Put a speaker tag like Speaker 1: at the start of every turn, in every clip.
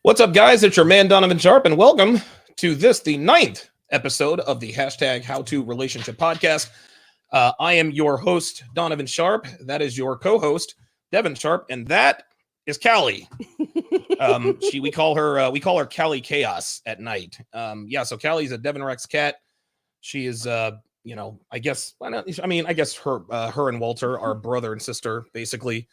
Speaker 1: What's up, guys? It's your man, Donovan Sharpe, and welcome to the ninth episode of the hashtag How To Relationship Podcast. I am your host, Donovan Sharpe. That is your co-host, Devin Sharpe, and that is Callie. We call her Callie Chaos at night. So Callie's a Devin Rex cat. She is, I guess her and Walter are brother and sister, basically.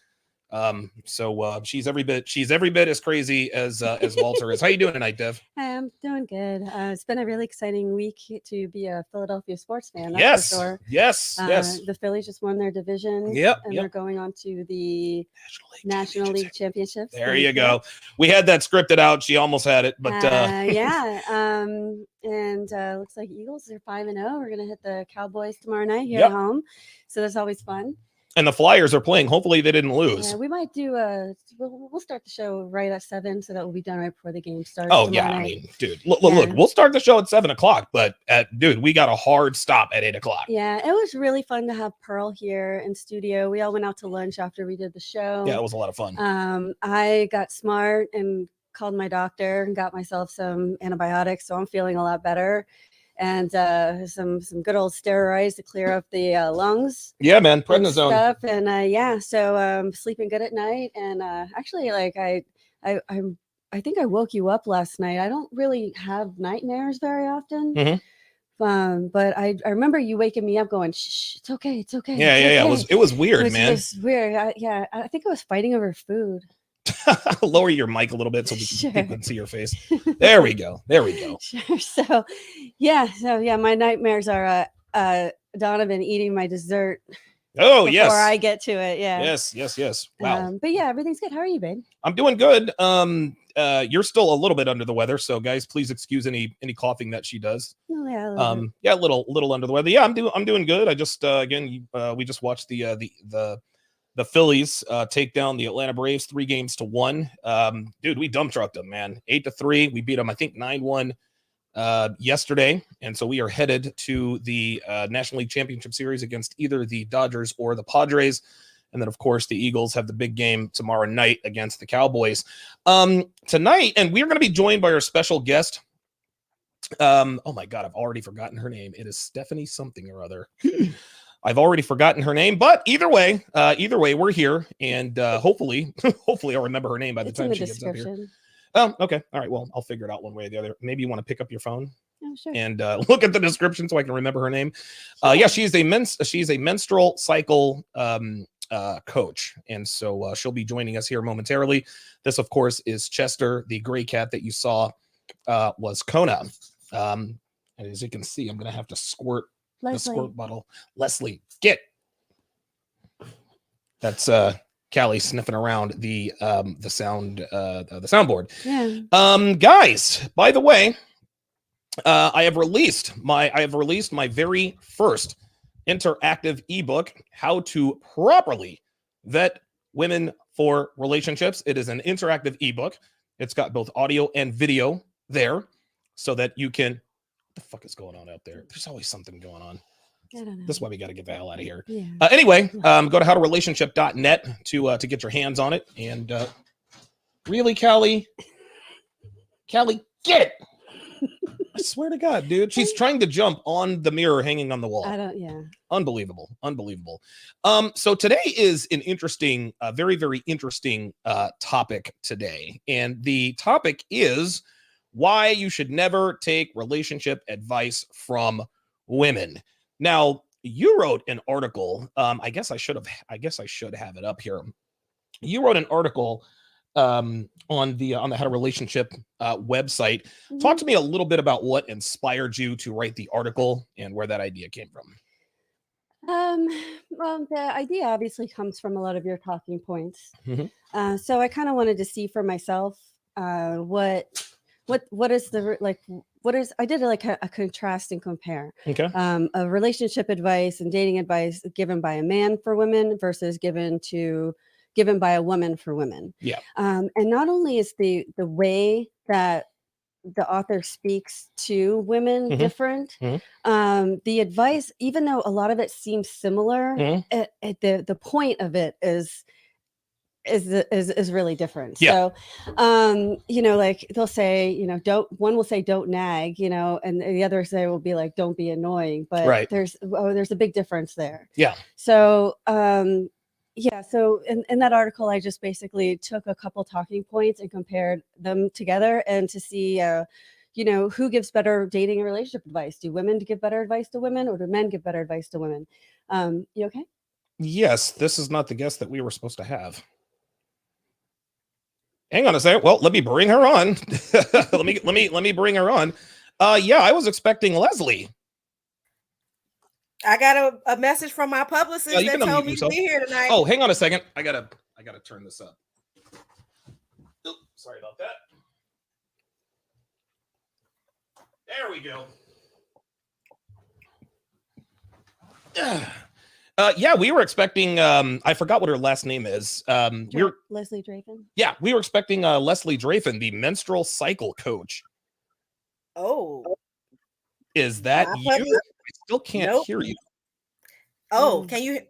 Speaker 1: She's every bit as crazy as Walter is. How you doing tonight, Dev?
Speaker 2: I'm doing good. It's been a really exciting week to be a Philadelphia sports fan. That's for sure.
Speaker 1: Yes.
Speaker 2: The Phillies just won their division. They're going on to the National League Championships.
Speaker 1: There you go. We had that scripted out. She almost had it, but
Speaker 2: looks like Eagles are 5-0. We're gonna hit the Cowboys tomorrow night here at home, so that's always fun.
Speaker 1: And the Flyers are playing. Hopefully they didn't lose.
Speaker 2: Yeah, we might do we'll start the show right at 7, so that will be done right before the game starts.
Speaker 1: Oh yeah, I mean, dude, look, we'll start the show at 7:00, but we got a hard stop at 8:00.
Speaker 2: Yeah, it was really fun to have Pearl here in studio. We all went out to lunch after we did the show.
Speaker 1: Yeah, it was a lot of fun.
Speaker 2: I got smart and called my doctor and got myself some antibiotics, so I'm feeling a lot better. And some good old steroids to clear up the lungs.
Speaker 1: Yeah, man, prednisone
Speaker 2: stuff. And so sleeping good at night. And actually, like I think I woke you up last night. I don't really have nightmares very often.
Speaker 1: Mm-hmm.
Speaker 2: But I remember you waking me up going, shh, it's okay.
Speaker 1: Yeah. It was weird, man.
Speaker 2: It was weird. I think I was fighting over food.
Speaker 1: Lower your mic a little bit so people can see your face. There we go.
Speaker 2: Sure. So my nightmares are Donovan eating my dessert.
Speaker 1: Oh, yes.
Speaker 2: Before I get to it. Yeah.
Speaker 1: Yes. Wow.
Speaker 2: But yeah, everything's good. How are you, babe?
Speaker 1: I'm doing good. You're still a little bit under the weather, so guys, please excuse any coughing that she does.
Speaker 2: Oh, yeah.
Speaker 1: A little under the weather. Yeah, I'm doing good. I just we just watched the Phillies take down the Atlanta Braves 3-1. Dude, we dump trucked them, man. 8-3. We beat them, I think, 9-1 yesterday. And so we are headed to the National League Championship Series against either the Dodgers or the Padres. And then, of course, the Eagles have the big game tomorrow night against the Cowboys. Tonight, and we're going to be joined by our special guest. Oh, my God, I've already forgotten her name. It is Stephanie something or other. I've already forgotten her name, but either way, we're here, and hopefully I'll remember her name by the time she gets up here. Oh, okay, all right. Well, I'll figure it out one way or the other. Maybe you want to pick up your phone and look at the description so I can remember her name. Sure. She's a menstrual cycle coach, and so she'll be joining us here momentarily. This, of course, is Chester, the gray cat that you saw was Kona, and as you can see, I'm gonna have to squirt. The squirt bottle. Leslie, get. That's Callie sniffing around the soundboard.
Speaker 2: Yeah.
Speaker 1: Guys, by the way, I have released my very first interactive ebook, How to Properly Vet Women for Relationships. It is an interactive ebook. It's got both audio and video there so that you can. What the fuck is going on out there? There's always something going on.
Speaker 2: I don't know.
Speaker 1: That's why we got to get the hell out of here.
Speaker 2: Yeah.
Speaker 1: Anyway, go to howtorelationship.net to get your hands on it. And really, Callie, get it. I swear to God, dude. She's trying to jump on the mirror hanging on the wall. Unbelievable. So today is an interesting, very, very interesting topic today. And the topic is why you should never take relationship advice from women. Now, you wrote an article. I guess I should have it up here. You wrote an article on the How to Relationship website. Mm-hmm. Talk to me a little bit about what inspired you to write the article and where that idea came from.
Speaker 2: Well, the idea obviously comes from a lot of your talking points.
Speaker 1: Mm-hmm.
Speaker 2: So I kind of wanted to see for myself what is I did like a contrast and compare.
Speaker 1: Okay.
Speaker 2: A relationship advice and dating advice given by a man for women versus given by a woman for women.
Speaker 1: Yeah.
Speaker 2: And not only is the way that the author speaks to women
Speaker 1: Mm-hmm.
Speaker 2: different,
Speaker 1: Mm-hmm.
Speaker 2: The advice, even though a lot of it seems similar,
Speaker 1: Mm-hmm.
Speaker 2: the point of it is is really different.
Speaker 1: Yeah.
Speaker 2: So, like they'll say, one will say don't nag, and the other say will be like don't be annoying. But
Speaker 1: Right.
Speaker 2: there's a big difference there.
Speaker 1: Yeah.
Speaker 2: So, yeah. So in that article, I just basically took a couple talking points and compared them together and to see, who gives better dating and relationship advice. Do women give better advice to women, or do men give better advice to women? You okay?
Speaker 1: Yes, this is not the guest that we were supposed to have. Hang on a second. Well, let me bring her on. let me bring her on. Yeah, I was expecting Leslie.
Speaker 3: I got a message from my publicist that told me to be here tonight.
Speaker 1: Oh, hang on a second. I gotta turn this up. Oops, sorry about that. There we go. Yeah, we were expecting. I forgot what her last name is.
Speaker 2: Leslie Drafen.
Speaker 1: Yeah, we were expecting Leslie Drafen, the menstrual cycle coach.
Speaker 3: Oh,
Speaker 1: is that you? I still can't hear you.
Speaker 3: Oh, can you?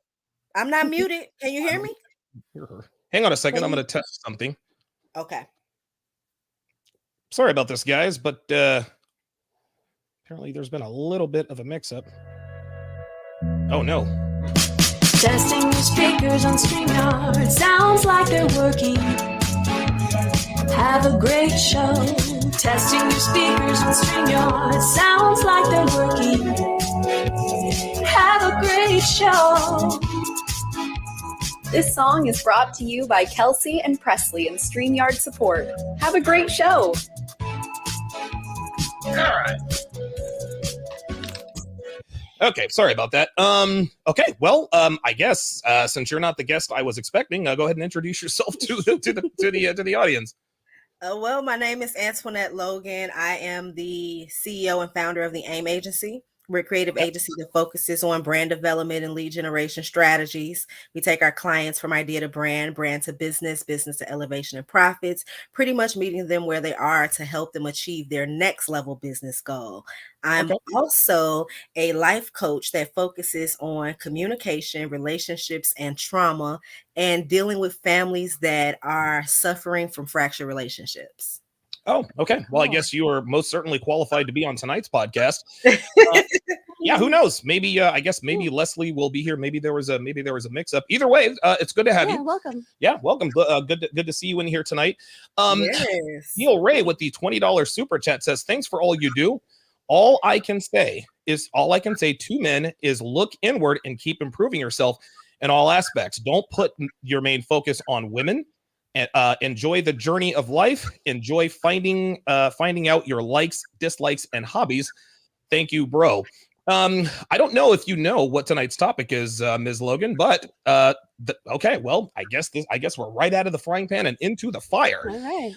Speaker 3: I'm not muted. Can you hear me?
Speaker 1: Hear her. Hang on a second. I'm going to test something.
Speaker 3: Okay.
Speaker 1: Sorry about this, guys, but apparently there's been a little bit of a mix-up. Oh no.
Speaker 4: Testing your speakers on StreamYard. Sounds like they're working. Have a great show. Testing your speakers on StreamYard. Sounds like they're working. Have a great show.
Speaker 5: This song is brought to you by Kelsey and Presley and StreamYard support. Have a great show.
Speaker 1: All right. Okay, sorry about that. Okay, well, I guess since you're not the guest I was expecting, go ahead and introduce yourself to the audience.
Speaker 3: Well, my name is Antoinette Logan. I am the CEO and founder of the AIM Agency. We're a creative agency that focuses on brand development and lead generation strategies. We take our clients from idea to brand, brand to business, business to elevation and profits, pretty much meeting them where they are to help them achieve their next level business goal. I'm also a life coach that focuses on communication, relationships, and trauma, and dealing with families that are suffering from fractured relationships.
Speaker 1: Oh, okay. Well, I guess you are most certainly qualified to be on tonight's podcast. Yeah, who knows? Maybe I guess maybe Leslie will be here. Maybe there was a mix-up. Either way, it's good to have you.
Speaker 2: Welcome.
Speaker 1: Yeah, welcome. Good to see you in here tonight.
Speaker 3: Yes.
Speaker 1: Neil Ray with the $20 super chat says, "Thanks for all you do. All I can say to men is look inward and keep improving yourself in all aspects. Don't put your main focus on women. And enjoy the journey of life. Enjoy finding out your likes, dislikes, and hobbies. Thank you, bro." I don't know if you know what tonight's topic is, Ms. Logan, but okay, well, I guess we're right out of the frying pan and into the fire.
Speaker 2: All right.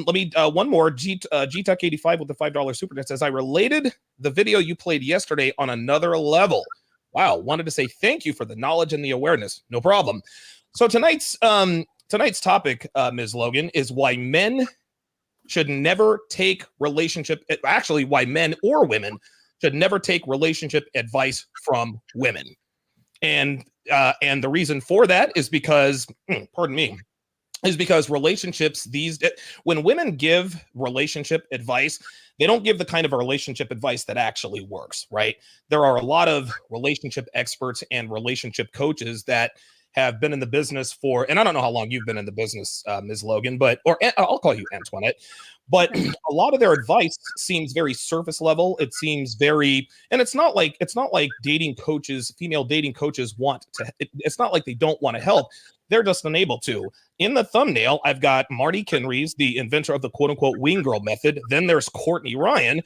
Speaker 1: Let me one more. GTuck85 with the $5 super chat says, "I related the video you played yesterday on another level. Wow, wanted to say thank you for the knowledge and the awareness. No problem." So tonight's topic, Ms. Logan, is why men should never take why men or women should never take relationship advice from women. And the reason for that is because, relationships when women give relationship advice, they don't give the kind of a relationship advice that actually works, right? There are a lot of relationship experts and relationship coaches that have been in the business for, and I don't know how long you've been in the business, Ms. Logan, or I'll call you Antoinette, but a lot of their advice seems very surface level. It seems very, and it's not like dating coaches, female dating coaches it's not like they don't want to help. They're just unable to. In the thumbnail, I've got Marty Kinreys, the inventor of the quote unquote wing girl method. Then there's Courtney Ryan,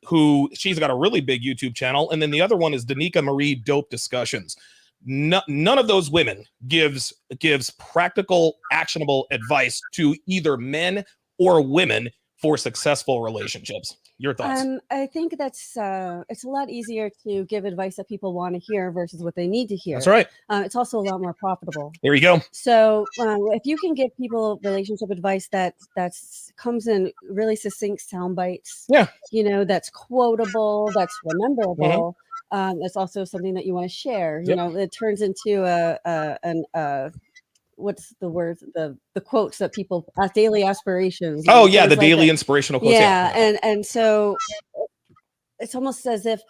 Speaker 1: who she's got a really big YouTube channel. And then the other one is Danica Marie Dope Discussions. None of those women gives practical, actionable advice to either men or women for successful relationships. Your thoughts?
Speaker 2: I think that's it's a lot easier to give advice that people want to hear versus what they need to hear.
Speaker 1: That's right.
Speaker 2: It's also a lot more profitable.
Speaker 1: There you go.
Speaker 2: So if you can give people relationship advice that comes in really succinct sound bites, that's quotable, that's rememberable. That's also something that you want to share. It turns into what's the words, the quotes that people daily aspirations.
Speaker 1: Oh yeah, the
Speaker 2: things like
Speaker 1: daily
Speaker 2: that.
Speaker 1: inspirational quotes.
Speaker 2: Yeah, and so it's almost as if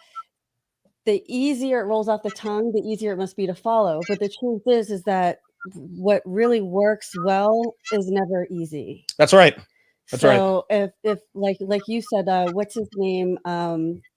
Speaker 2: the easier it rolls off the tongue, the easier it must be to follow. But the truth is that what really works well is never easy.
Speaker 1: That's right. That's right.
Speaker 2: So if like you said, what's his name?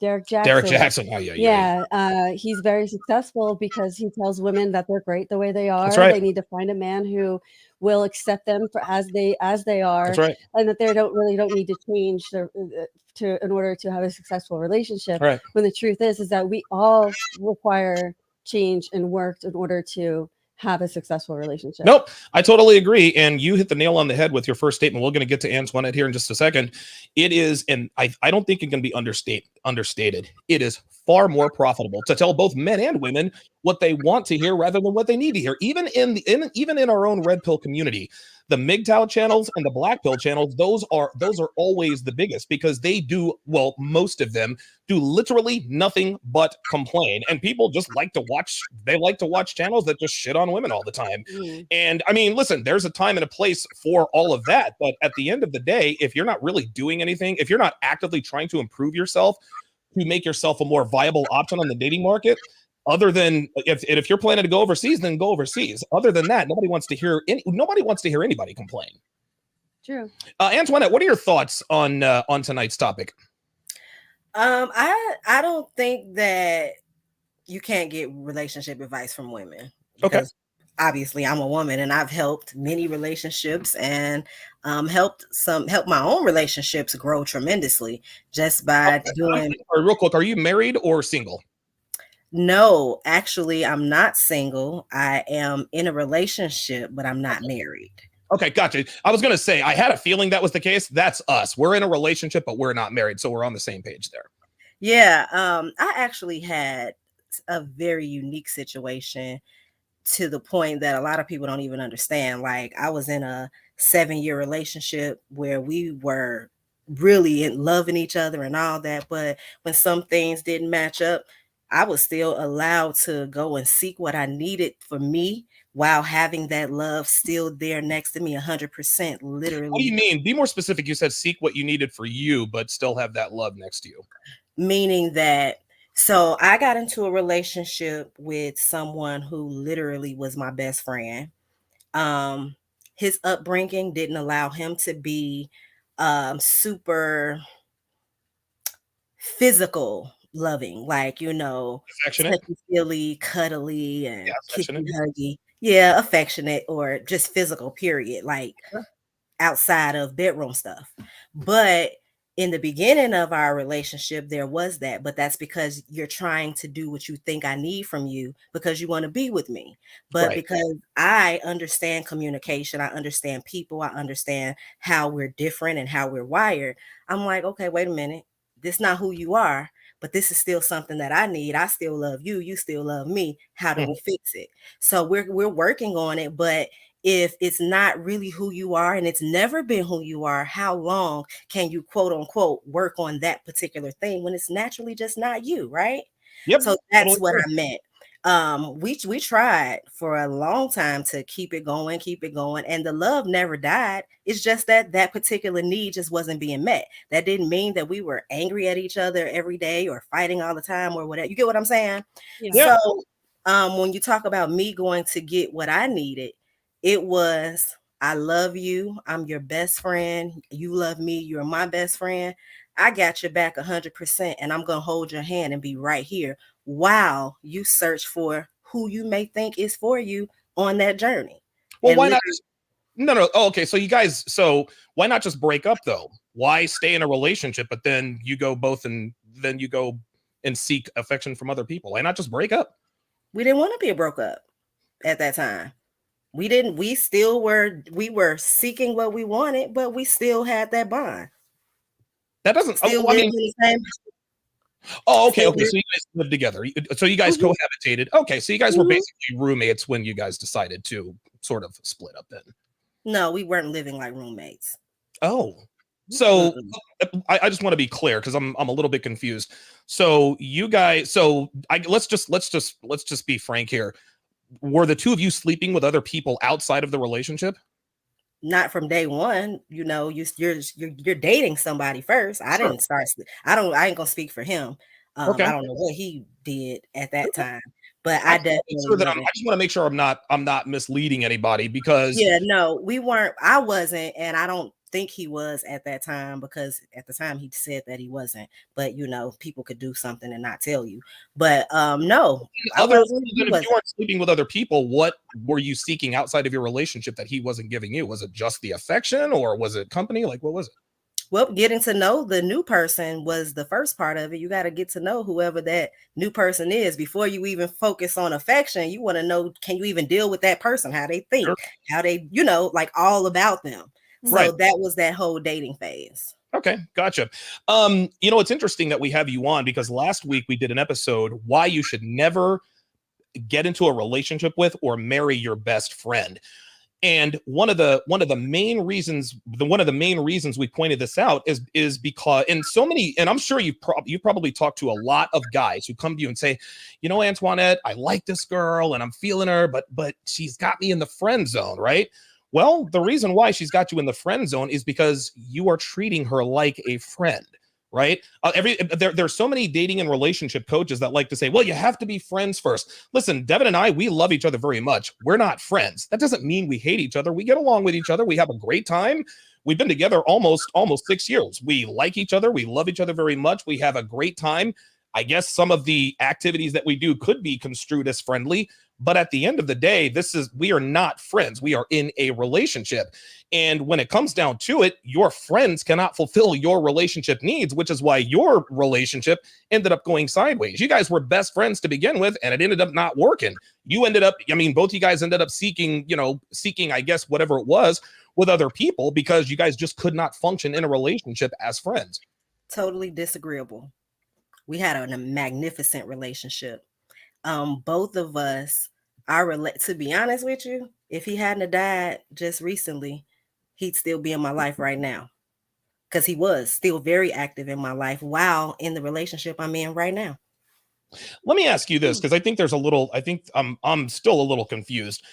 Speaker 2: Derek Jackson.
Speaker 1: Derek Jackson. Oh, yeah.
Speaker 2: He's very successful because he tells women that they're great the way they are.
Speaker 1: That's right.
Speaker 2: They need to find a man who will accept them for as they are.
Speaker 1: That's right.
Speaker 2: And that they don't need to change in order to have a successful relationship.
Speaker 1: Right.
Speaker 2: When the truth is that we all require change and work in order to have a successful relationship.
Speaker 1: Nope, I totally agree. And you hit the nail on the head with your first statement. We're going to get to Antoinette here in just a second. It is, and I don't think it can be understated. It is far more profitable to tell both men and women what they want to hear rather than what they need to hear. Even in our own red pill community, the MGTOW channels and the black pill channels, those are always the biggest because they do, well, most of them do literally nothing but complain. And people just like to watch channels that just shit on women all the time. And I mean, listen, there's a time and a place for all of that. But at the end of the day, if you're not really doing anything, if you're not actively trying to improve yourself, to make yourself a more viable option on the dating market, other than if you're planning to go overseas, then go overseas. Other than that, nobody wants to hear anybody complain.
Speaker 2: True.
Speaker 1: Antoinette, what are your thoughts on tonight's topic?
Speaker 3: I don't think that you can't get relationship advice from women. Because obviously I'm a woman and I've helped many relationships and helped my own relationships grow tremendously just by doing.
Speaker 1: Real quick, are you married or single?
Speaker 3: No, actually, I'm not single. I am in a relationship, but I'm not married.
Speaker 1: Okay, gotcha. I was going to say, I had a feeling that was the case. That's us. We're in a relationship, but we're not married. So we're on the same page there.
Speaker 3: Yeah. I actually had a very unique situation to the point that a lot of people don't even understand. Like, I was in a 7-year relationship where we were really loving each other and all that. But when some things didn't match up, I was still allowed to go and seek what I needed for me while having that love still there next to me 100%, literally.
Speaker 1: What do you mean? Be more specific. You said seek what you needed for you, but still have that love next to you.
Speaker 3: Meaning that, so I got into a relationship with someone who literally was my best friend. His upbringing didn't allow him to be super physical loving, like,
Speaker 1: affectionate,
Speaker 3: touchy-feely, cuddly, and kissy huggy. Yeah, affectionate, or just physical, period, like outside of bedroom stuff. But in the beginning of our relationship, there was that, but that's because you're trying to do what you think I need from you because you want to be with me. But because I understand communication, I understand people, I understand how we're different and how we're wired, I'm like, okay, wait a minute. This is not who you are, but this is still something that I need. I still love you. You still love me. How do we fix it? So we're working on it. But if it's not really who you are and it's never been who you are, how long can you, quote unquote, work on that particular thing when it's naturally just not you, right?
Speaker 1: Yep.
Speaker 3: So that's what I meant. We tried for a long time to keep it going, and the love never died. It's just that particular need just wasn't being met. That didn't mean that we were angry at each other every day or fighting all the time or whatever. You get what I'm saying?
Speaker 2: Yeah.
Speaker 3: So when you talk about me going to get what I needed, it was, I love you. I'm your best friend. You love me. You're my best friend. I got your back 100%, and I'm going to hold your hand and be right here while you search for who you may think is for you on that journey.
Speaker 1: Well, why not? No. Oh, okay. So why not just break up though? Why stay in a relationship, but then you go and seek affection from other people? Why not just break up?
Speaker 3: We didn't want to be broke up at that time. We were seeking what we wanted, but we still had that bond.
Speaker 1: That doesn't.
Speaker 3: Still lived in the same.
Speaker 1: Oh, okay. So you guys lived together. So you guys cohabitated. Okay, so you guys were basically roommates when you guys decided to sort of split up. Then. No,
Speaker 3: we weren't living like roommates.
Speaker 1: Oh, so I just want to be clear because I'm a little bit confused. So you guys, let's just be frank here. were the two of you sleeping with other people outside of the relationship?
Speaker 3: Not from day one. You know, you're dating somebody first. I
Speaker 1: Sure.
Speaker 3: didn't start. I ain't gonna speak for him.
Speaker 1: Okay.
Speaker 3: I don't know what he did at that
Speaker 1: Okay.
Speaker 3: time, but
Speaker 1: I
Speaker 3: I
Speaker 1: just wanna make
Speaker 3: definitely
Speaker 1: sure that
Speaker 3: wasn't.
Speaker 1: I just want to make sure I'm not misleading anybody, because
Speaker 3: Yeah, no, we weren't. I wasn't, and I don't think he was at that time, because at the time he said that he wasn't. But you know, people could do something and not tell you. But no, I
Speaker 1: other
Speaker 3: wasn't. He
Speaker 1: than if you
Speaker 3: wasn't.
Speaker 1: weren't sleeping with other people, what were you seeking outside of your relationship that he wasn't giving you? Was it just the affection, or was it company? Like, what was it?
Speaker 3: Well, getting to know the new person was the first part of it. You got to get to know whoever that new person is before you even focus on affection. You want to know, can you even deal with that person? How they think,
Speaker 1: Sure.
Speaker 3: how they, you know, like all about them. So
Speaker 1: Right.
Speaker 3: that was that whole dating phase.
Speaker 1: Okay, gotcha. You know, it's interesting that we have you on, because last week we did an episode why you should never get into a relationship with or marry your best friend. And one of the main reasons we pointed this out is because, and I'm sure you probably talked to a lot of guys who come to you and say, you know, Antoinette, I like this girl and I'm feeling her, but she's got me in the friend zone, right? Well, the reason why she's got you in the friend zone is because you are treating her like a friend, right? There's so many dating and relationship coaches that like to say, well, you have to be friends first. Listen, Devin and I, we love each other very much. We're not friends. That doesn't mean we hate each other. We get along with each other. We have a great time. We've been together almost 6 years. We like each other. We love each other very much. We have a great time. I guess some of the activities that we do could be construed as friendly, but at the end of the day, we are not friends. We are in a relationship. And when it comes down to it, your friends cannot fulfill your relationship needs, which is why your relationship ended up going sideways. You guys were best friends to begin with, and it ended up not working. Both you guys ended up seeking, I guess, whatever it was with other people, because you guys just could not function in a relationship as friends.
Speaker 3: Totally disagreeable. We had a magnificent relationship. Both of us, to be honest with you, if he hadn't died just recently, he'd still be in my life right now, because he was still very active in my life while in the relationship I'm in right now.
Speaker 1: Let me ask you this, because I think I'm still a little confused.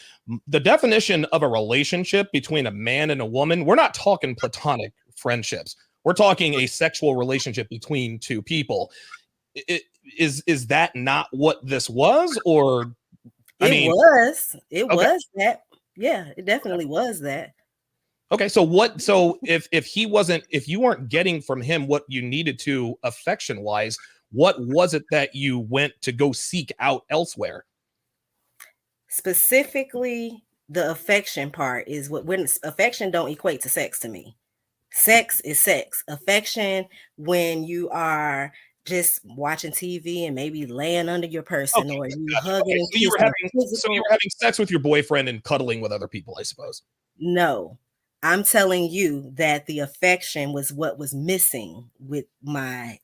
Speaker 1: The definition of a relationship between a man and a woman, we're not talking platonic friendships. We're talking a sexual relationship between two people. Is that not what this was? Or
Speaker 3: it was that. Yeah, it definitely was that.
Speaker 1: Okay, so if you weren't getting from him what you needed to affection wise, what was it that you went to go seek out elsewhere?
Speaker 3: Specifically, the affection part is when affection don't equate to sex to me. Sex is sex. Affection, when you are just watching TV and maybe laying under your person, or you hugging and kissing.
Speaker 1: So you were having sex with your boyfriend and cuddling with other people, I suppose.
Speaker 3: No, I'm telling you that the affection was what was missing with my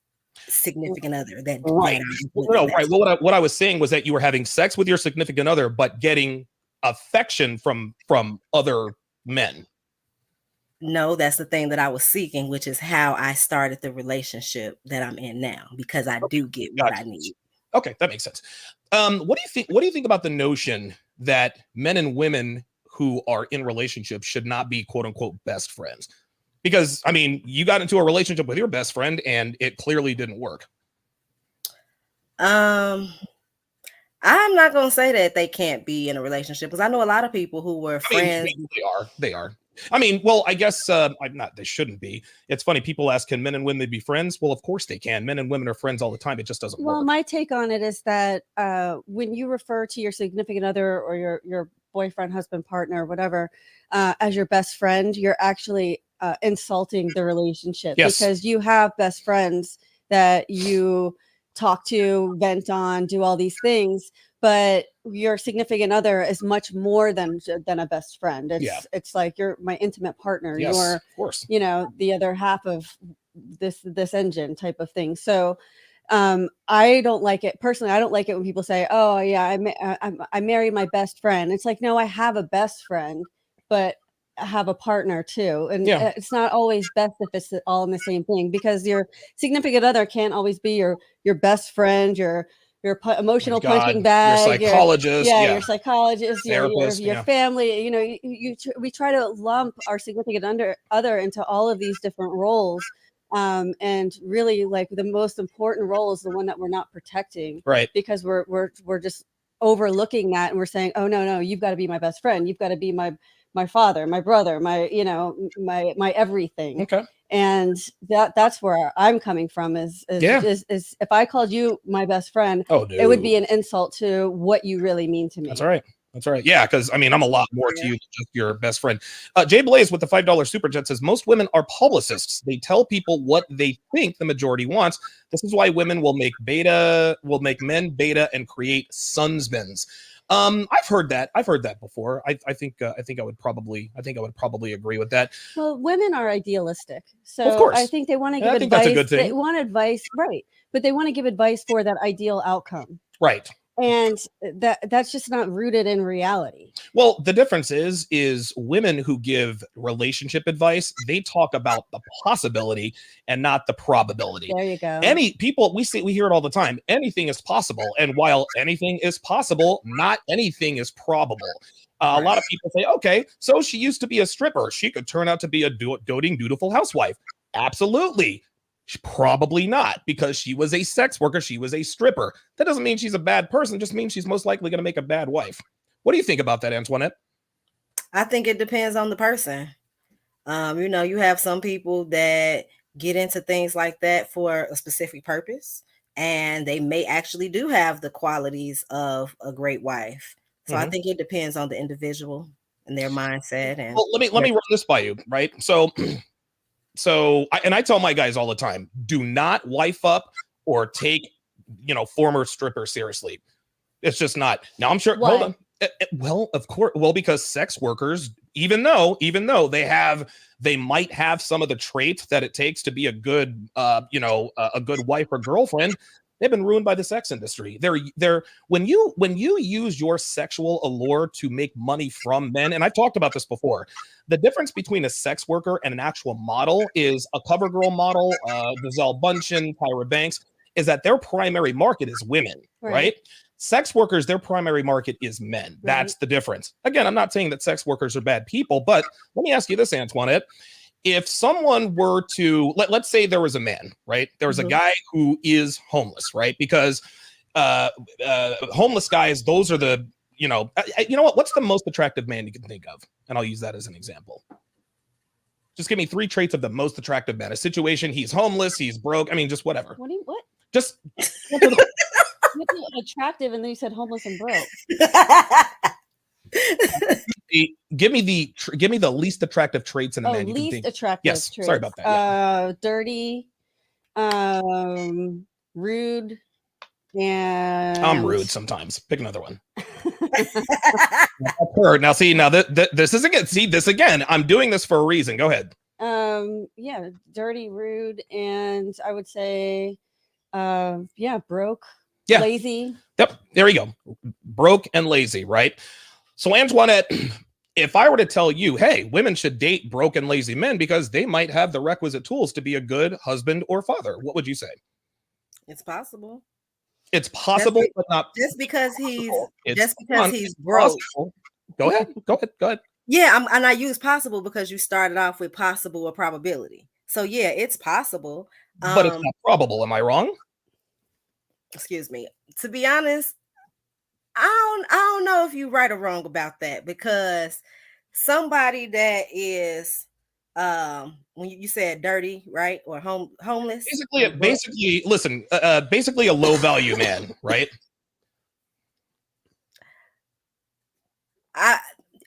Speaker 3: significant other.
Speaker 1: Right. Well, what I was saying was that you were having sex with your significant other, but getting affection from other men.
Speaker 3: No, that's the thing that I was seeking, which is how I started the relationship that I'm in now, because I do get what I need.
Speaker 1: Okay, that makes sense. What do you think about the notion that men and women who are in relationships should not be quote unquote best friends? Because you got into a relationship with your best friend and it clearly didn't work.
Speaker 3: I'm not gonna say that they can't be in a relationship, because I know a lot of people who were friends.
Speaker 1: They are. Well, I guess they shouldn't be. It's funny. People ask, can men and women be friends? Well, of course they can. Men and women are friends all the time. It just doesn't work.
Speaker 2: Well, my take on it is that when you refer to your significant other or your boyfriend, husband, partner, whatever, as your best friend, you're actually insulting the relationship.
Speaker 1: Yes.
Speaker 2: Because you have best friends that you talk to, vent on, do all these things. But your significant other is much more than a best friend. It's like you're my intimate partner.
Speaker 1: Yes,
Speaker 2: you're,
Speaker 1: of course.
Speaker 2: The other half of this engine type of thing. So I don't like it personally. I don't like it when people say, "Oh yeah, I married my best friend." It's like, no, I have a best friend, but I have a partner too, and it's not always best if it's all in the same thing, because your significant other can't always be your best friend, your emotional
Speaker 1: God,
Speaker 2: punching bag,
Speaker 1: your psychologist,
Speaker 2: your psychologist,
Speaker 1: therapist,
Speaker 2: your family. You know, we try to lump our significant other into all of these different roles. And really, like, the most important role is the one that we're not protecting,
Speaker 1: right?
Speaker 2: Because we're just overlooking that, and we're saying, oh no, you've got to be my best friend, you've got to be my father, my brother, my my everything.
Speaker 1: Okay.
Speaker 2: And that's where I'm coming from is if I called you my best friend, it would be an insult to what you really mean to me.
Speaker 1: That's right. That's right. Yeah, because I mean, I'm a lot more to you than just your best friend. Jay Blaze with the $5 super chat says most women are publicists. They tell people what they think the majority wants. This is why women will make men beta and create sunsbins. I've heard that. I've heard that before. I think I would probably agree with that.
Speaker 2: Well, women are idealistic, so
Speaker 1: of course.
Speaker 2: I think they want to give advice.
Speaker 1: That's a good thing.
Speaker 2: They want advice, right? But they want to give advice for that ideal outcome,
Speaker 1: right?
Speaker 2: And that's just not rooted in reality.
Speaker 1: Well, the difference is women who give relationship advice, they talk about the possibility and not the probability.
Speaker 2: There you go.
Speaker 1: We hear it all the time. Anything is possible. And while anything is possible, not anything is probable. A lot of people say, okay, so she used to be a stripper. She could turn out to be a doting, dutiful housewife. Absolutely. Probably not, because she was a sex worker. She was a stripper. That doesn't mean she's a bad person. It just means she's most likely going to make a bad wife. What do you think about that, Antoinette?
Speaker 3: I think it depends on the person. You have some people that get into things like that for a specific purpose, and they may actually do have the qualities of a great wife. So I think it depends on the individual and their mindset. And
Speaker 1: well, let me run this by you, right? So I tell my guys all the time, do not wife up or take, former strippers seriously. It's just not. Now I'm sure.
Speaker 2: Why?
Speaker 1: Hold on. Well, of course. Well, because sex workers, even though they might have some of the traits that it takes to be a good, a good wife or girlfriend, they've been ruined by the sex industry. They're when you use your sexual allure to make money from men, and I've talked about this before. The difference between a sex worker and an actual model is a cover girl model, Gisele Bündchen, Tyra Banks, is that their primary market is women, right? Sex workers, their primary market is men. That's the difference. Again, I'm not saying that sex workers are bad people, but let me ask you this, Antoinette. If someone were to, let's say there was a man, right? There was a guy who is homeless, right? Because homeless guys, those are the, you know what? What's the most attractive man you can think of? And I'll use that as an example. Just give me 3 traits of the most attractive man. A situation, he's homeless, he's broke. I mean, just whatever.
Speaker 2: What?
Speaker 1: Just
Speaker 2: attractive, and then you said homeless and broke.
Speaker 1: Give me the least attractive traits in a man you can think.
Speaker 2: Least attractive
Speaker 1: yes,
Speaker 2: traits.
Speaker 1: Sorry about that. Yeah.
Speaker 2: Dirty, rude, and
Speaker 1: I'm rude sometimes. Pick another one. Now, see, this is again. See, this again. I'm doing this for a reason. Go ahead.
Speaker 2: Yeah, dirty, rude, and I would say, broke, lazy.
Speaker 1: Yep, there you go. Broke and lazy, right? So, Antoinette, if I were to tell you, hey, women should date broke and lazy men because they might have the requisite tools to be a good husband or father, what would you say?
Speaker 3: It's possible.
Speaker 1: It's possible, but not
Speaker 3: just because he's
Speaker 1: broke.
Speaker 3: Possible.
Speaker 1: Go ahead.
Speaker 3: Yeah, and I use possible because you started off with possible or probability. So yeah, it's possible.
Speaker 1: But it's not probable. Am I wrong?
Speaker 3: Excuse me. To be honest, I don't know if you're right or wrong about that, because somebody that is when you said dirty, right, or homeless,
Speaker 1: basically a low value man, right?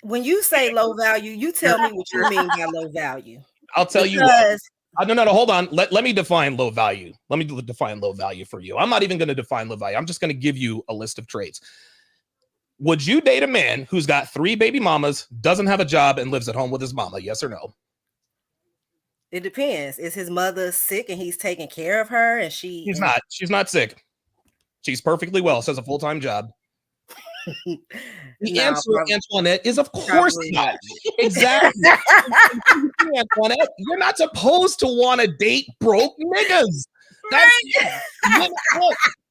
Speaker 3: When you say low value, you tell me what you mean by low value.
Speaker 1: I'll tell you what. No, hold on. Let me define low value. Let me define low value for you. I'm not even going to define low value. I'm just going to give you a list of traits. Would you date a man who's got 3 baby mamas, doesn't have a job, and lives at home with his mama? Yes or no?
Speaker 3: It depends. Is his mother sick and he's taking care of her? And she's
Speaker 1: not sick. She's perfectly well. She has a full-time job. The answer, Antoinette, is of course not. Exactly. Antoinette, you're not supposed to want to date broke niggas.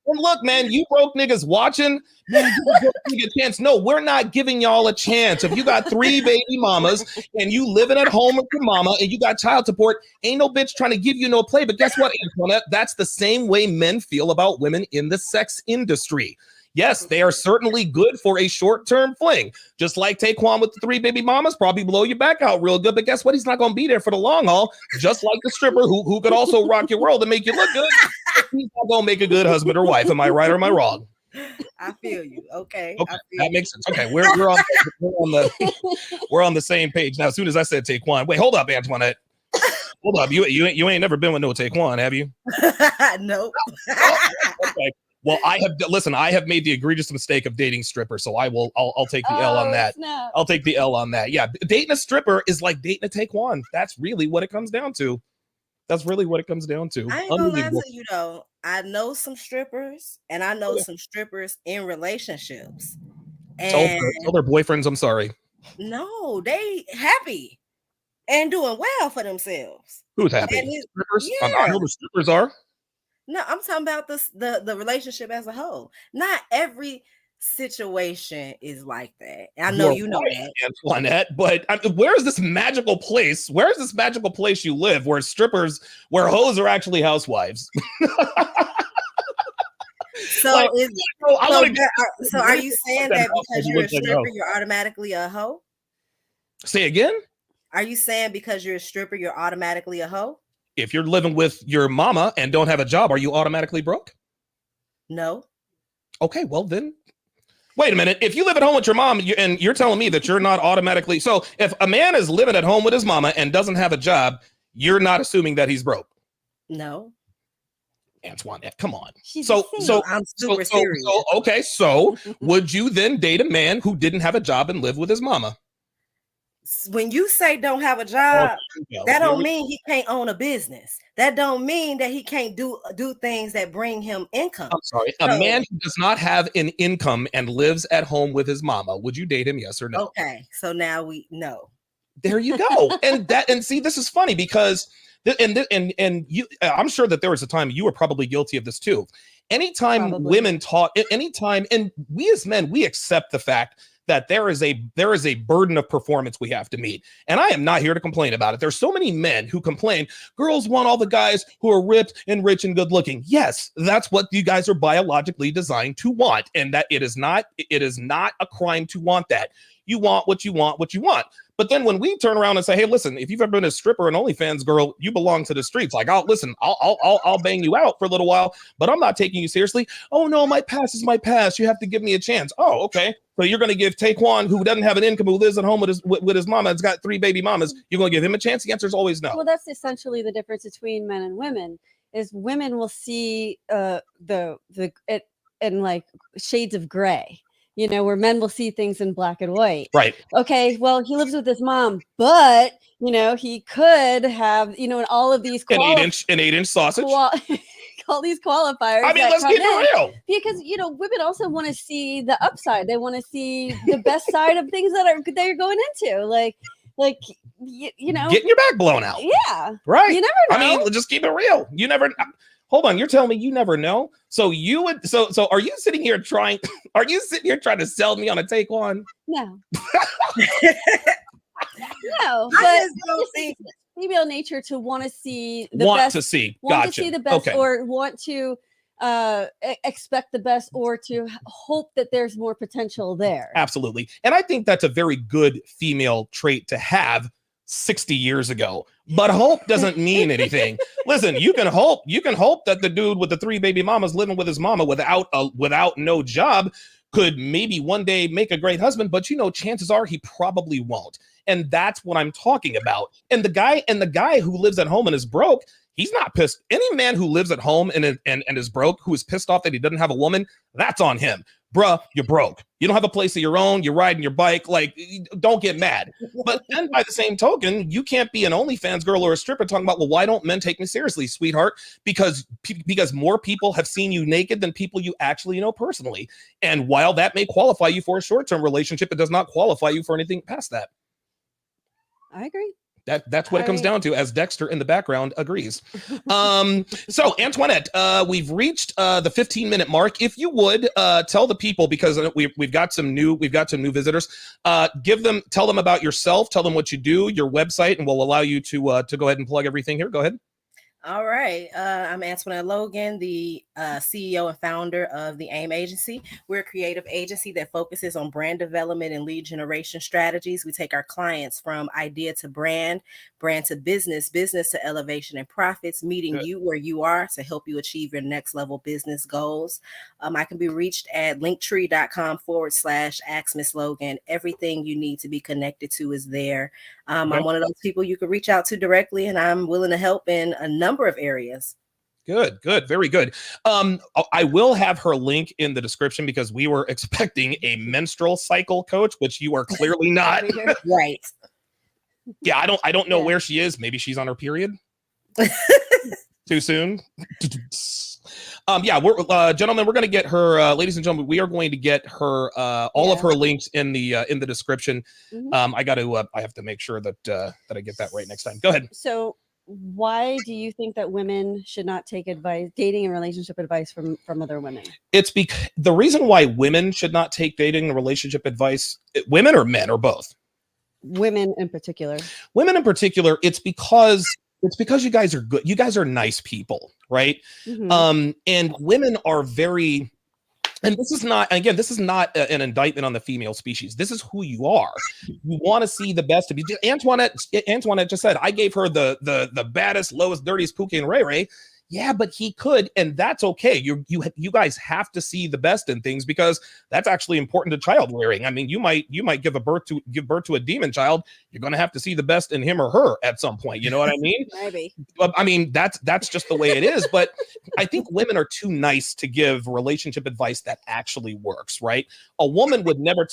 Speaker 1: And look, man, you broke niggas watching, man, give a broke nigga a chance. No, we're not giving y'all a chance. If you got 3 baby mamas and you living at home with your mama and you got child support, ain't no bitch trying to give you no play. But guess what, Antoinette? That's the same way men feel about women in the sex industry. Yes, they are certainly good for a short-term fling. Just like Taekwon with the 3 baby mamas, probably blow your back out real good. But guess what? He's not going to be there for the long haul. Just like the stripper who could also rock your world and make you look good. He's not going to make a good husband or wife. Am I right or am I wrong?
Speaker 3: I feel you. Okay.
Speaker 1: That makes sense. Okay, we're on the same page now. As soon as I said Taekwon, wait, hold up, Antoinette. Hold up, you ain't never been with no Taekwon, have you?
Speaker 3: Nope.
Speaker 1: Okay. Well, I have made the egregious mistake of dating strippers, so I'll take the L on that.
Speaker 2: Snap.
Speaker 1: I'll take the L on that. Yeah, dating a stripper is like dating a Taekwon. That's really what it comes down to.
Speaker 3: I ain't gonna lie to you though. I know some strippers, and I know some strippers in relationships. And
Speaker 1: Tell their boyfriends I'm sorry.
Speaker 3: No, they happy and doing well for themselves.
Speaker 1: Who's happy? Strippers?
Speaker 3: Yeah.
Speaker 1: I know the strippers are.
Speaker 3: No, I'm talking about the relationship as a whole. Not every situation is like that. I know you know that,
Speaker 1: Antoinette, but where is this magical place? Where is this magical place you live where hoes are actually housewives?
Speaker 3: So are you saying that because you're a stripper, you're automatically a hoe?
Speaker 1: Say again?
Speaker 3: Are you saying because you're a stripper, you're automatically a hoe?
Speaker 1: If you're living with your mama and don't have a job, are you automatically broke?
Speaker 3: No.
Speaker 1: Okay, well then, wait a minute. If you live at home with your mom and you're telling me that you're not automatically, so if a man is living at home with his mama and doesn't have a job, you're not assuming that he's broke.
Speaker 3: No.
Speaker 1: Antoinette, come on.
Speaker 3: I'm super serious.
Speaker 1: So would you then date a man who didn't have a job and live with his mama?
Speaker 3: When you say don't have a job, that don't mean he can't own a business. That don't mean that he can't do things that bring him income.
Speaker 1: I'm sorry. A man who does not have an income and lives at home with his mama, would you date him? Yes or no?
Speaker 3: Okay. So now we know.
Speaker 1: There you go. and see, this is funny because and you, I'm sure that there was a time you were probably guilty of this too. Anytime women talk, and we as men, we accept the fact that there is a burden of performance we have to meet. And I am not here to complain about it. There's so many men who complain, girls want all the guys who are ripped and rich and good looking. Yes, that's what you guys are biologically designed to want. And that it is not a crime to want that. You want what you want. But then when we turn around and say, hey, listen, if you've ever been a stripper and OnlyFans girl, you belong to the streets. Like, I'll bang you out for a little while, but I'm not taking you seriously. Oh no, my past is my past. You have to give me a chance. Oh, okay. So you're going to give Taekwon, who doesn't have an income, who lives at home with his mama, has got 3 baby mamas, you're going to give him a chance? The answer is always no.
Speaker 2: Well, that's essentially the difference between men and women. Is women will see it in like shades of gray. You know, where men will see things in black and white.
Speaker 1: Right.
Speaker 2: Okay, well, he lives with his mom, but, you know, he could have, you know, in all of these...
Speaker 1: An 8-inch sausage.
Speaker 2: All these qualifiers.
Speaker 1: I mean, let's keep it real.
Speaker 2: Because, you know, women also want to see the upside. They want to see the best side of things they're going into. Like you know.
Speaker 1: Getting your back blown out.
Speaker 2: Yeah.
Speaker 1: Right.
Speaker 2: You never know.
Speaker 1: I mean, just keep it real. You never... Hold on, you're telling me you never know? So are you sitting here trying to sell me on a Taekwon?
Speaker 2: No. No,
Speaker 3: I just don't think
Speaker 2: female nature to want to see the best.
Speaker 1: Want to see the best,
Speaker 2: okay. Or want to expect the best, or to hope that there's more potential there.
Speaker 1: Absolutely. And I think that's a very good female trait to have 60 years ago, but hope doesn't mean anything. Listen, you can hope that the dude with the 3 baby mamas living with his mama without no job could maybe one day make a great husband, but you know, chances are he probably won't. And that's what I'm talking about. And the guy who lives at home and is broke, he's not pissed. Any man who lives at home and is broke, who is pissed off that he doesn't have a woman, that's on him. Bruh, you're broke. You don't have a place of your own. You're riding your bike. Like, don't get mad. But then by the same token, you can't be an OnlyFans girl or a stripper talking about, well, why don't men take me seriously, sweetheart? Because more people have seen you naked than people you actually know personally. And while that may qualify you for a short-term relationship, it does not qualify you for anything past that.
Speaker 2: I agree.
Speaker 1: That's what it comes down to, as Dexter in the background agrees. So Antoinette, we've reached the 15-minute mark. If you would tell the people, because we've got some new visitors, tell them about yourself, tell them what you do, your website, and we'll allow you to go ahead and plug everything here. Go ahead.
Speaker 3: All right. I'm Antoinette Logan, the CEO and founder of the AIM Agency. We're a creative agency that focuses on brand development and lead generation strategies. We take our clients from idea to brand to business to elevation and profits, meeting you where you are to help you achieve your next level business goals. I can be reached at linktree.com/AskMissLogan. Everything you need to be connected to is there. I'm one of those people you can reach out to directly, and I'm willing to help in a number of areas.
Speaker 1: Good, very good. I will have her link in the description because we were expecting a menstrual cycle coach, which you are clearly not.
Speaker 3: Right.
Speaker 1: Yeah, I don't know where she is. Maybe she's on her period. Too soon. We're gentlemen, we're going to get her, ladies and gentlemen, we are going to get her all of her links in the description. I have to make sure that I get that right next time. Go ahead.
Speaker 2: So why do you think that women should not take dating and relationship advice from other women?
Speaker 1: It's because the reason why women should not take dating and relationship advice, women or men or both?
Speaker 2: Women in particular.
Speaker 1: It's because you guys are good. You guys are nice people, right? And women are very, and this is not an indictment on the female species. This is who you are. You want to see the best of you. Antoinette just said, I gave her the baddest, lowest, dirtiest Pookie and Ray Ray. Yeah, but he could, and that's okay. You guys have to see the best in things because that's actually important to child rearing. I mean, you might give birth to a demon child. You're going to have to see the best in him or her at some point. You know what I mean?
Speaker 2: Maybe.
Speaker 1: I mean, that's just the way it is. But I think women are too nice to give relationship advice that actually works, right? A woman would never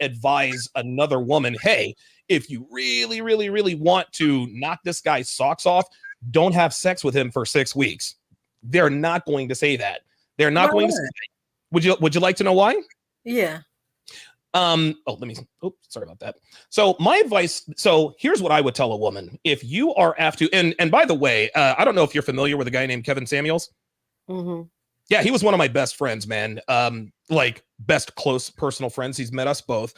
Speaker 1: advise another woman, hey, if you really, really, really want to knock this guy's socks off, don't have sex with him for 6 weeks. They're not going to say that. They're not going to say that. Would you like to know why?
Speaker 3: Yeah.
Speaker 1: Sorry about that. So my advice, here's what I would tell a woman. If you are after, and by the way, I don't know if you're familiar with a guy named Kevin Samuels. Yeah, he was one of my best friends, man. Like best close personal friends. He's met us both.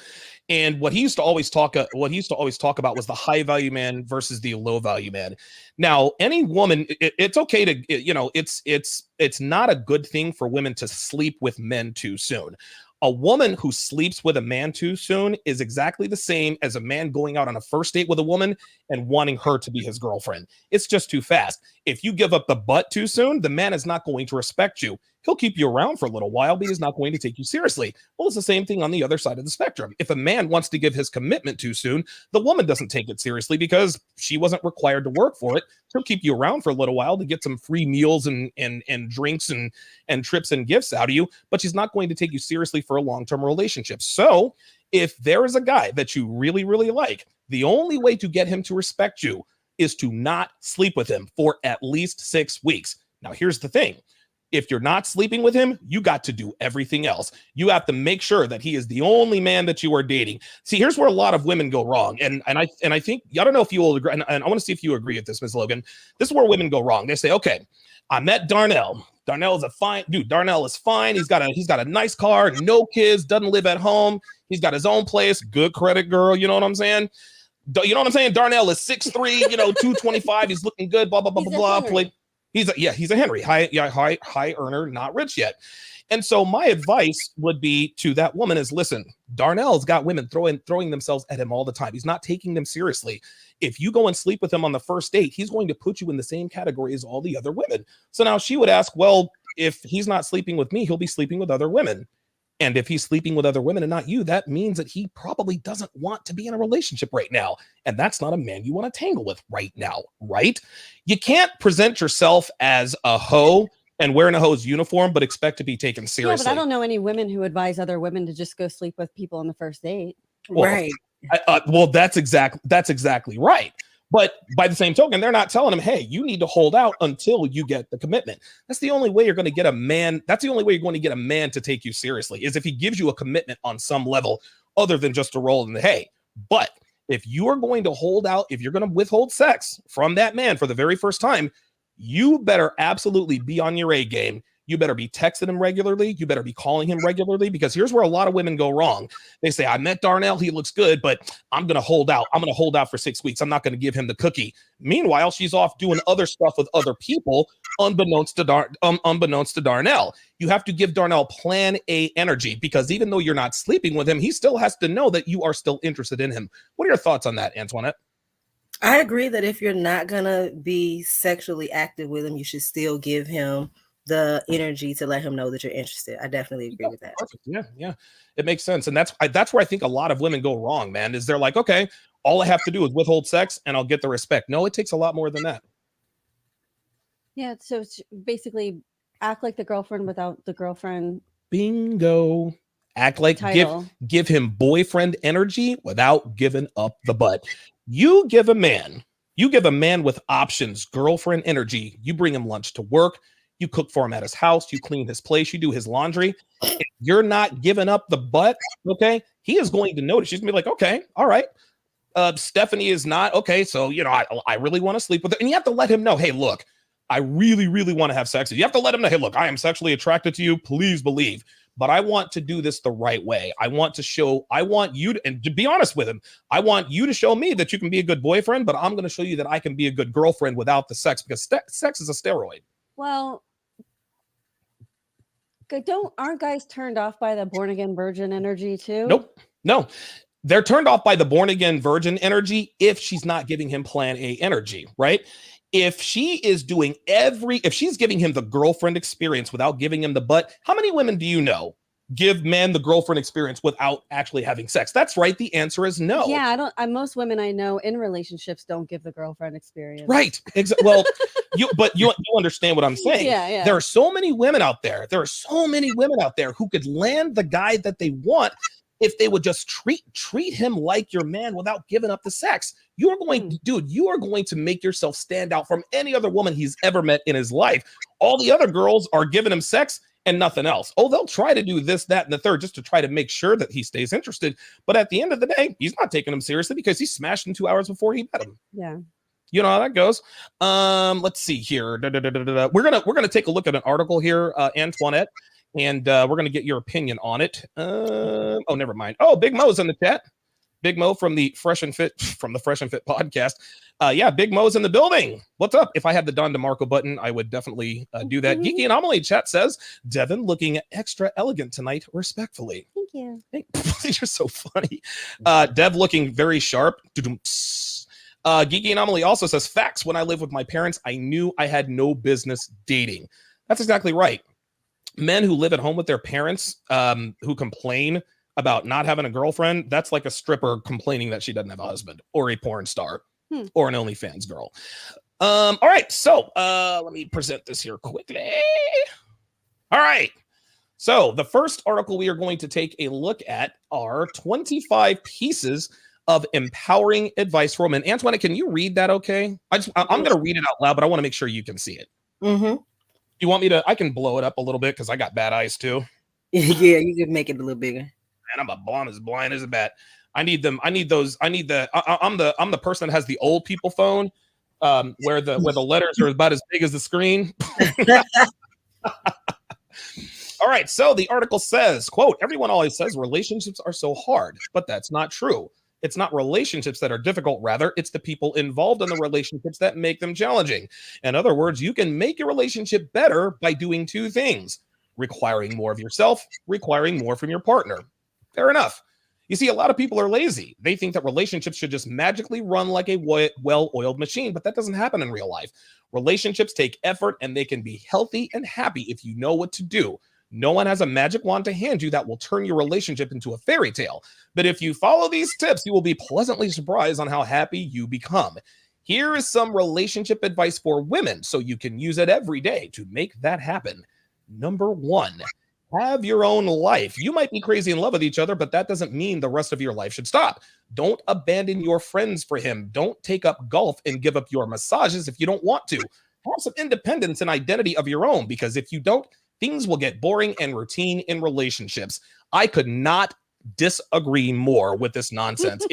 Speaker 1: And what he used to always talk about was the high value man versus the low value man. Now, any woman, it's okay to, it's not a good thing for women to sleep with men too soon. A woman who sleeps with a man too soon is exactly the same as a man going out on a first date with a woman and wanting her to be his girlfriend. It's just too fast. If you give up the butt too soon, the man is not going to respect you. He'll keep you around for a little while, but he's not going to take you seriously. Well, it's the same thing on the other side of the spectrum. If a man wants to give his commitment too soon, the woman doesn't take it seriously because she wasn't required to work for it. She'll keep you around for a little while to get some free meals and drinks and trips and gifts out of you, but she's not going to take you seriously for a long-term relationship. So if there is a guy that you really, really like, the only way to get him to respect you is to not sleep with him for at least 6 weeks. Now, here's the thing. If you're not sleeping with him, you got to do everything else. You have to make sure that he is the only man that you are dating. See, here's where a lot of women go wrong. And I think, I don't know if you will agree, and I want to see if you agree with this, Ms. Logan. This is where women go wrong. They say, okay, I met Darnell. Darnell is a fine dude. Darnell is fine. He's got a nice car, no kids, doesn't live at home. He's got his own place, good credit girl. You know what I'm saying? Darnell is 6'3", 225. He's looking good, blah, blah, blah, blah, blah. He's a Henry, high earner, not rich yet. And so my advice would be to that woman is, listen, Darnell's got women throwing themselves at him all the time. He's not taking them seriously. If you go and sleep with him on the first date, he's going to put you in the same category as all the other women. So now she would ask, well, if he's not sleeping with me, he'll be sleeping with other women. And if he's sleeping with other women and not you, that means that he probably doesn't want to be in a relationship right now. And that's not a man you want to tangle with right now, right? You can't present yourself as a hoe and wearing a hoe's uniform, but expect to be taken seriously.
Speaker 2: Yeah, but I don't know any women who advise other women to just go sleep with people on the first date.
Speaker 1: Well,
Speaker 3: Right.
Speaker 1: That's exactly right. But by the same token, they're not telling him, hey, you need to hold out until you get the commitment. That's the only way you're going to get a man. That's the only way you're going to get a man to take you seriously is if he gives you a commitment on some level other than just a roll in the hay. But If you are going to hold out, if you're going to withhold sex from that man for the very first time, you better absolutely be on your A game. You better be texting him regularly. You better be calling him regularly, because here's where a lot of women go wrong. They say, I met Darnell. He looks good, but I'm going to hold out. I'm going to hold out for 6 weeks. I'm not going to give him the cookie. Meanwhile, she's off doing other stuff with other people, unbeknownst to Darnell. You have to give Darnell plan A energy, because even though you're not sleeping with him, he still has to know that you are still interested in him. What are your thoughts on that, Antoinette?
Speaker 3: I agree that if you're not going to be sexually active with him, you should still give him the energy to let him know that you're interested. I definitely agree with that.
Speaker 1: Perfect. Yeah. It makes sense. And that's where I think a lot of women go wrong, man, is they're like, okay, all I have to do is withhold sex and I'll get the respect. No, it takes a lot more than that.
Speaker 2: Yeah. So it's basically act like the girlfriend without the girlfriend.
Speaker 1: Bingo. Act like give him boyfriend energy without giving up the butt. You give a man with options, girlfriend energy. You bring him lunch to work. You cook for him at his house. You clean his place. You do his laundry. If you're not giving up the butt, okay, he is going to notice. She's going to be like, okay, all right. Stephanie is not. Okay, so, I really want to sleep with her. And you have to let him know, hey, look, I really, really want to have sex with you. You have to let him know, hey, look, I am sexually attracted to you. Please believe. But I want to do this the right way. I want you to, and to be honest with him, I want you to show me that you can be a good boyfriend, but I'm going to show you that I can be a good girlfriend without the sex, because sex is a steroid.
Speaker 2: Well, aren't guys turned off by the born again virgin energy too?
Speaker 1: Nope. No, they're turned off by the born again virgin energy if she's not giving him plan A energy, right? If she's giving him the girlfriend experience without giving him the butt, how many women do you know give men the girlfriend experience without actually having sex? That's right. The answer is no.
Speaker 2: Yeah, most women I know in relationships don't give the girlfriend experience.
Speaker 1: Right. Well, you understand what I'm saying.
Speaker 2: Yeah.
Speaker 1: There are so many women out there. Who could land the guy that they want if they would just treat him like your man without giving up the sex. You are going to make yourself stand out from any other woman he's ever met in his life. All the other girls are giving him sex and nothing else. Oh, they'll try to do this, that, and the third just to try to make sure that he stays interested. But at the end of the day, he's not taking him seriously because he smashed him 2 hours before he met him.
Speaker 2: Yeah.
Speaker 1: You know how that goes. Let's see here. We're gonna take a look at an article here, Antoinette, and we're gonna get your opinion on it. Oh, never mind. Oh, Big Mo's in the chat. Big Mo from the Fresh and Fit podcast. Yeah, Big Mo's in the building. What's up? If I had the Don DeMarco button, I would definitely do that. Geeky Anomaly chat says, Devin looking extra elegant tonight, respectfully.
Speaker 2: Thank you.
Speaker 1: You're so funny. Dev looking very sharp. Geeky Anomaly also says, facts. When I lived with my parents, I knew I had no business dating. That's exactly right. Men who live at home with their parents, who complain about not having a girlfriend, that's like a stripper complaining that she doesn't have a husband, or a porn star, or an OnlyFans girl. All right, so let me present this here quickly. All right, so the first article we are going to take a look at are 25 pieces of empowering advice for women. Antoinette, can you read that? Okay, I'm going to read it out loud, but I want to make sure you can see it.
Speaker 3: Mm-hmm.
Speaker 1: You want me to? I can blow it up a little bit because I got bad eyes too.
Speaker 3: Yeah, you can make it a little bigger.
Speaker 1: Man, I'm as blind as a bat. I need them. I need those. I'm the person that has the old people phone, where the letters are about as big as the screen. All right. So the article says, quote, everyone always says relationships are so hard, but that's not true. It's not relationships that are difficult. Rather, it's the people involved in the relationships that make them challenging. In other words, you can make your relationship better by doing two things: requiring more of yourself, requiring more from your partner. Fair enough. You see, a lot of people are lazy. They think that relationships should just magically run like a well-oiled machine, but that doesn't happen in real life. Relationships take effort, and they can be healthy and happy if you know what to do. No one has a magic wand to hand you that will turn your relationship into a fairy tale. But if you follow these tips, you will be pleasantly surprised on how happy you become. Here is some relationship advice for women so you can use it every day to make that happen. Number 1, have your own life. You might be crazy in love with each other, but that doesn't mean the rest of your life should stop. Don't abandon your friends for him. Don't take up golf and give up your massages if you don't want to. Have some independence and identity of your own, because if you don't, things will get boring and routine in relationships. I could not disagree more with this nonsense.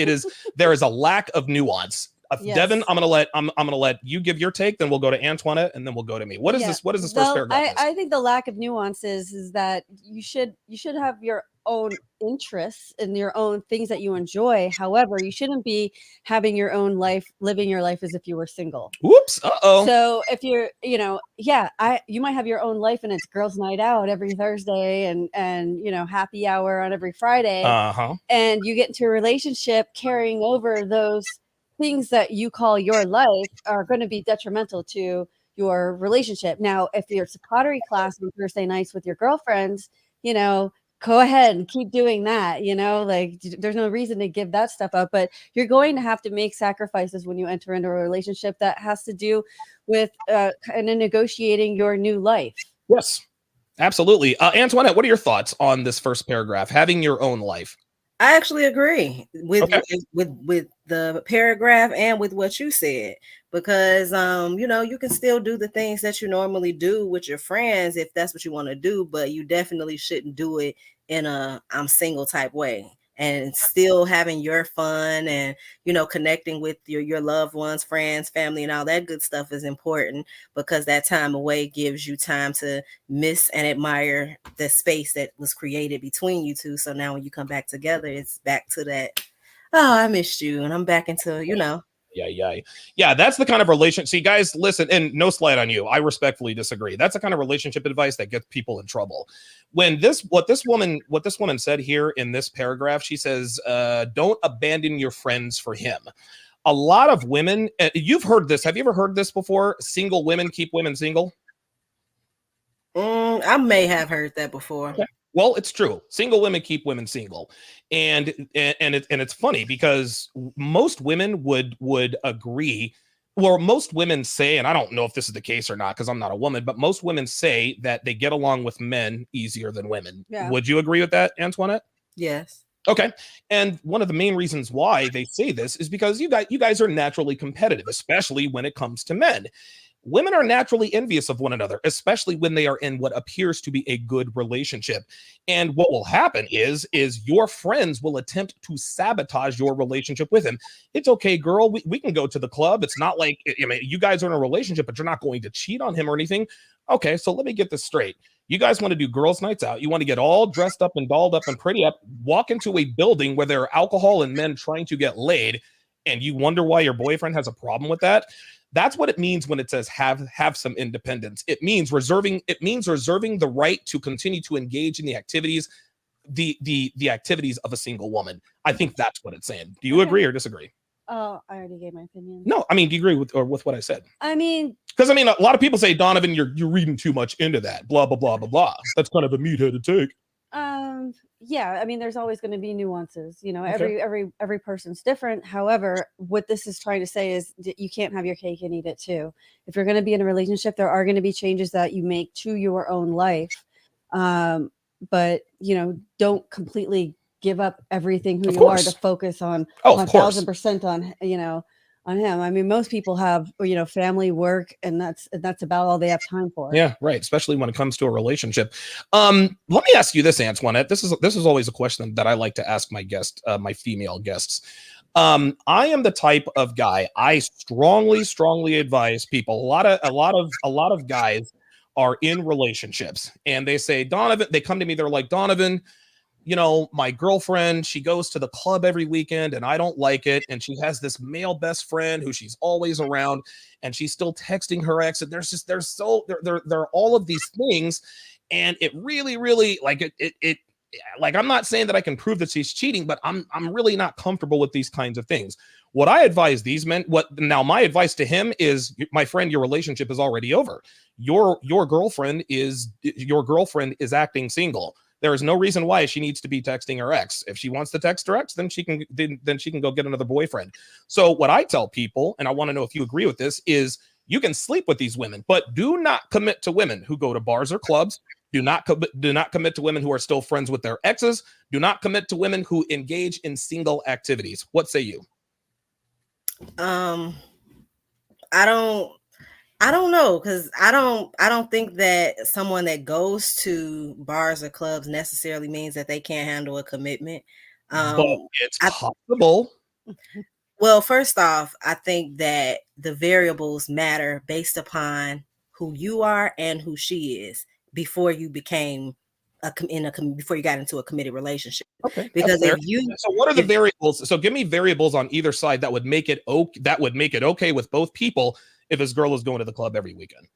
Speaker 1: There is a lack of nuance.
Speaker 2: Yes.
Speaker 1: Devin, I'm gonna let you give your take, then we'll go to Antoinette, and then we'll go to me. What is this first paragraph?
Speaker 2: I think the lack of nuance is that you should have your own interests and your own things that you enjoy. However, you shouldn't be having your own life, living your life as if you were single.
Speaker 1: Whoops. Uh-oh.
Speaker 2: So if you're, you might have your own life and it's girls' night out every Thursday and happy hour on every Friday. And you get into a relationship carrying over those things that you call your life are going to be detrimental to your relationship. Now, if it's a pottery class on Thursday nights with your girlfriends, go ahead and keep doing that. There's no reason to give that stuff up, but you're going to have to make sacrifices when you enter into a relationship that has to do with kind of negotiating your new life.
Speaker 1: Yes, absolutely. Antoinette, what are your thoughts on this first paragraph, having your own life?
Speaker 3: I actually agree with the paragraph and with what you said, because you can still do the things that you normally do with your friends if that's what you want to do, but you definitely shouldn't do it in a I'm single type way, and still having your fun and connecting with your loved ones, friends, family, and all that good stuff is important, because that time away gives you time to miss and admire the space that was created between you two. So now when you come back together, it's back to that, oh, I missed you, and I'm back into
Speaker 1: Yeah, that's the kind of relationship. See, guys, listen, and no slight on you, I respectfully disagree. That's the kind of relationship advice that gets people in trouble. What this woman said here in this paragraph, she says, don't abandon your friends for him. A lot of women, you've heard this. Have you ever heard this before? Single women keep women single.
Speaker 3: I may have heard that before.
Speaker 1: Okay. Well, it's true. Single women keep women single, and it's funny because most women would agree, or most women say, and I don't know if this is the case or not because I'm not a woman, but most women say that they get along with men easier than women. Yeah. Would you agree with that, Antoinette?
Speaker 3: Yes.
Speaker 1: Okay. And one of the main reasons why they say this is because you guys are naturally competitive, especially when it comes to men. Women are naturally envious of one another, especially when they are in what appears to be a good relationship. And what will happen is your friends will attempt to sabotage your relationship with him. It's okay, girl. We can go to the club. It's not like, you guys are in a relationship, but you're not going to cheat on him or anything. Okay, so let me get this straight. You guys want to do girls' nights out. You want to get all dressed up and dolled up and pretty up, walk into a building where there are alcohol and men trying to get laid, and you wonder why your boyfriend has a problem with that. That's what it means when it says have some independence. It means reserving the right to continue to engage in the activities, the activities of a single woman. I think that's what it's saying. Do you agree or disagree?
Speaker 2: Oh, I already gave my opinion.
Speaker 1: No, do you agree with what I said?
Speaker 2: Because
Speaker 1: a lot of people say, Donovan, you're reading too much into that. Blah blah blah blah blah. That's kind of a meathead take.
Speaker 2: Yeah, there's always going to be nuances. Okay. Every person's different. However, what this is trying to say is that you can't have your cake and eat it too. If you're going to be in a relationship, there are going to be changes that you make to your own life. But don't completely give up everything who you are to focus on 1,000% on him. Most people have, family, work, and that's about all they have time for.
Speaker 1: Yeah, right. Especially when it comes to a relationship. Let me ask you this, Antoinette. This is always a question that I like to ask my female guests. I am the type of guy, I strongly advise people. A lot of guys are in relationships and they say, Donovan, they come to me, they're like, Donovan, my girlfriend, she goes to the club every weekend and I don't like it. And she has this male best friend who she's always around and she's still texting her ex. And there are all of these things. And it really, like I'm not saying that I can prove that she's cheating, but I'm really not comfortable with these kinds of things. What I advise these men, my advice to him is, my friend, your relationship is already over. Your girlfriend is acting single. There is no reason why she needs to be texting her ex. If she wants to text her ex, then she can go get another boyfriend. So what I tell people, and I want to know if you agree with this, is you can sleep with these women, but do not commit to women who go to bars or clubs. Do not commit to women who are still friends with their exes. Do not commit to women who engage in single activities. What say you?
Speaker 3: I don't know, because I don't think that someone that goes to bars or clubs necessarily means that they can't handle a commitment.
Speaker 1: But it's
Speaker 3: I
Speaker 1: possible.
Speaker 3: Well, first off, I think that the variables matter based upon who you are and who she is before you became before you got into a committed relationship.
Speaker 1: Okay,
Speaker 3: Because
Speaker 1: that's fair.
Speaker 3: if you
Speaker 1: So what are the
Speaker 3: if
Speaker 1: variables? So give me variables on either side that would make it okay with both people if this girl is going to the club every weekend.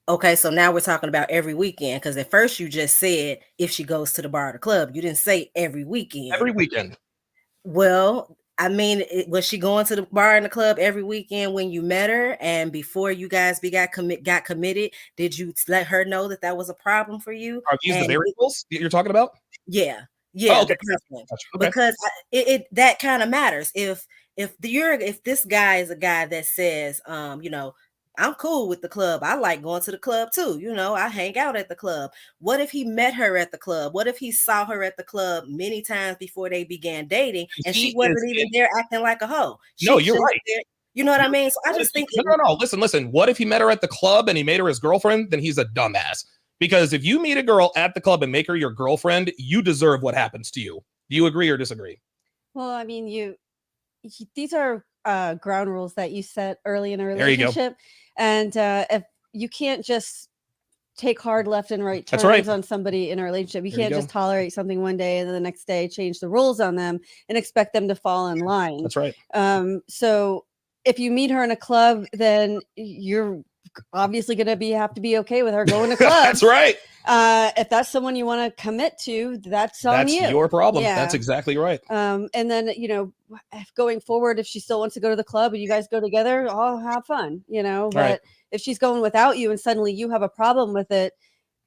Speaker 3: Okay, so now we're talking about every weekend, because at first you just said if she goes to the bar or the club. You didn't say every weekend.
Speaker 1: Every weekend.
Speaker 3: Well, I mean, was she going to the bar and the club every weekend when you met her, and before you guys got committed? Did you let her know that that was a problem for you?
Speaker 1: Are these the
Speaker 3: And
Speaker 1: variables that you're talking about?
Speaker 3: yeah,
Speaker 1: Oh,
Speaker 3: yeah,
Speaker 1: okay.
Speaker 3: the person.
Speaker 1: Gotcha. Okay.
Speaker 3: Because that kind of matters. If this guy is a guy that says, I'm cool with the club. I like going to the club too. I hang out at the club. What if he met her at the club? What if he saw her at the club many times before they began dating, and she wasn't even there acting like a hoe?
Speaker 1: No, you're right.
Speaker 3: You know what I mean? So I just think
Speaker 1: no. Listen. What if he met her at the club and he made her his girlfriend? Then he's a dumbass. Because if you meet a girl at the club and make her your girlfriend, you deserve what happens to you. Do you agree or disagree?
Speaker 2: Well, I mean, these are ground rules that you set early in a
Speaker 1: There you go.
Speaker 2: relationship, and if you can't just take hard left and right
Speaker 1: That's
Speaker 2: turns
Speaker 1: right.
Speaker 2: on somebody in a relationship, you
Speaker 1: There you
Speaker 2: can't
Speaker 1: go.
Speaker 2: just tolerate something one day and then the next day change the rules on them and expect them to fall in line.
Speaker 1: That's right.
Speaker 2: So if you meet her in a club, then you're obviously going to have to be okay with her going to clubs.
Speaker 1: That's right.
Speaker 2: If that's someone you want to commit to, that's on you.
Speaker 1: That's your problem.
Speaker 2: Yeah.
Speaker 1: That's exactly right.
Speaker 2: And then, going forward, if she still wants to go to the club and you guys go together, I'll have fun, but
Speaker 1: Right.
Speaker 2: if she's going without you and suddenly you have a problem with it,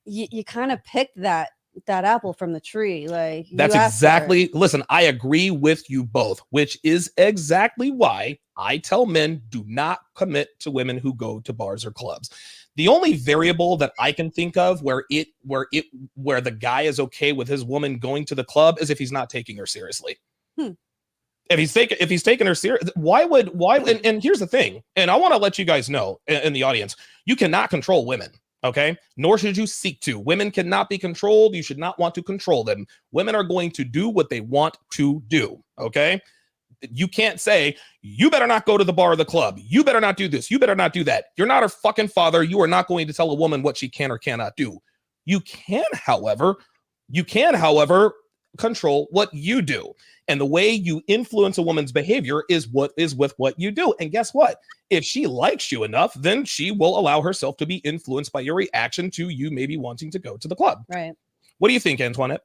Speaker 2: you kind of picked that apple from the tree. Like
Speaker 1: that's exactly, listen, I agree with you both, which is exactly why I tell men do not commit to women who go to bars or clubs. The only variable that I can think of where the guy is okay with his woman going to the club is if he's not taking her seriously. If he's taking her serious, why? And here's the thing, and I want to let you guys know in the audience, you cannot control women. Okay. Nor should you seek to. Women cannot be controlled. You should not want to control them. Women are going to do what they want to do. Okay. You can't say, you better not go to the bar or the club. You better not do this. You better not do that. You're not her fucking father. You are not going to tell a woman what she can or cannot do. You can, however, control what you do. And the way you influence a woman's behavior is with what you do. And guess what? If she likes you enough, then she will allow herself to be influenced by your reaction to you maybe wanting to go to the club.
Speaker 2: Right.
Speaker 1: What do you think, Antoinette?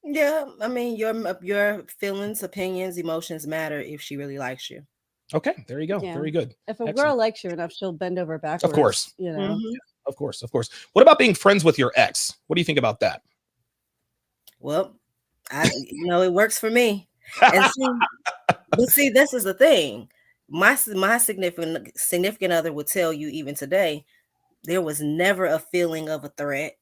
Speaker 3: Yeah, I mean, your feelings, opinions, emotions matter if she really likes you.
Speaker 1: Okay, there you go.
Speaker 2: Yeah.
Speaker 1: Very good.
Speaker 2: If a
Speaker 1: Excellent.
Speaker 2: girl likes you enough, she'll bend over backwards.
Speaker 1: Of course.
Speaker 3: Mhm.
Speaker 1: Of course. What about being friends with your ex? What do you think about that?
Speaker 3: Well, it works for me. And see, this is the thing. My significant other would tell you even today, there was never a feeling of a threat.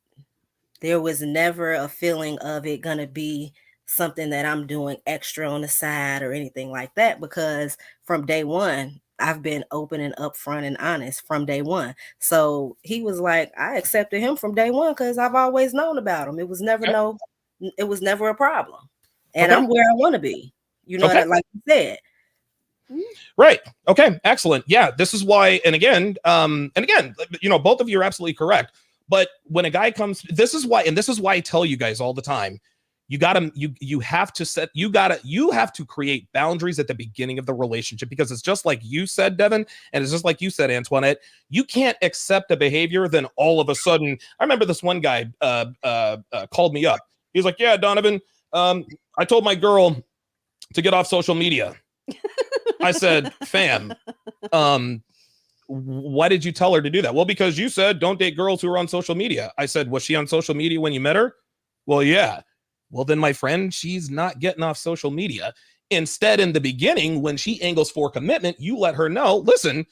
Speaker 3: There was never a feeling of it gonna be something that I'm doing extra on the side or anything like that, because from day one, I've been open and upfront and honest from day one. So he was like, I accepted him from day one because I've always known about him. It was never a problem. And I'm where I want to be. Like you said.
Speaker 1: Right. Okay. Excellent. Yeah. This is why. And again, both of you are absolutely correct. But when a guy comes, this is why I tell you guys all the time, you have to create boundaries at the beginning of the relationship, because it's just like you said, Devin, and it's just like you said, Antoinette, you can't accept a behavior. Then all of a sudden, I remember this one guy called me up. He's like, yeah, Donovan, I told my girl to get off social media. I said, fam, why did you tell her to do that? Well, because you said don't date girls who are on social media. I said, was she on social media when you met her? Well, yeah. Well, then, my friend, she's not getting off social media. Instead, in the beginning, when she angles for commitment, you let her know, listen,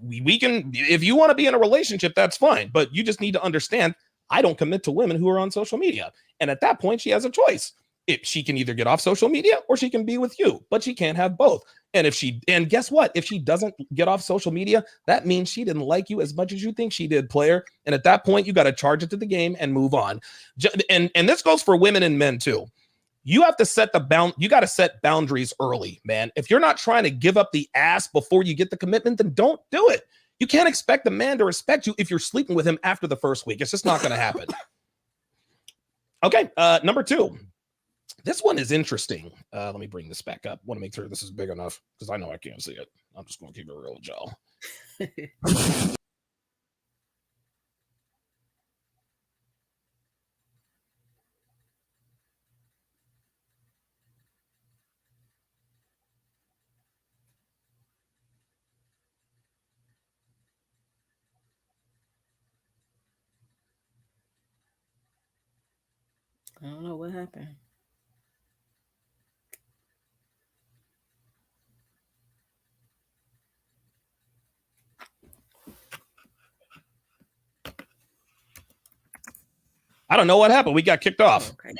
Speaker 1: we can, if you want to be in a relationship, that's fine. But you just need to understand, I don't commit to women who are on social media. And at that point, she has a choice. If she can either get off social media or she can be with you, but she can't have both. And guess what? If she doesn't get off social media, that means she didn't like you as much as you think she did, player. And at that point, you got to charge it to the game and move on. And this goes for women and men too. You have to set you got to set boundaries early, man. If you're not trying to give up the ass before you get the commitment, then don't do it. You can't expect a man to respect you if you're sleeping with him after the first week. It's just not going to happen. Okay, number 2. This one is interesting. Let me bring this back up. Want to make sure this is big enough because I know I can't see it. I'm just going to keep it real, Joe.
Speaker 3: I don't know what happened.
Speaker 1: I don't know what happened. We got kicked off.
Speaker 3: Okay.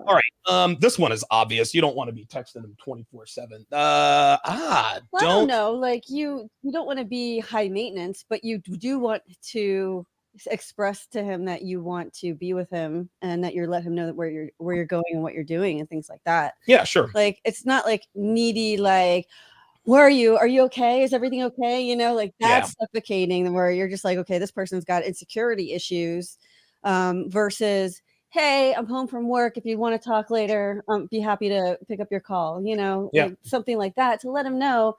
Speaker 1: All right. This one is obvious. You don't want to be texting them 24/7.
Speaker 2: Well, I don't know. Like you don't want to be high maintenance, but you do want to express to him that you want to be with him and that you're let him know that where you're going and what you're doing and things like that.
Speaker 1: Yeah, sure.
Speaker 2: Like it's not like needy, like, where are you? Are you okay? Is everything okay? You know, like that's suffocating, where you're just like, okay, this person's got insecurity issues, versus, hey, I'm home from work. If you want to talk later, be happy to pick up your call, you know, like something like that to let him know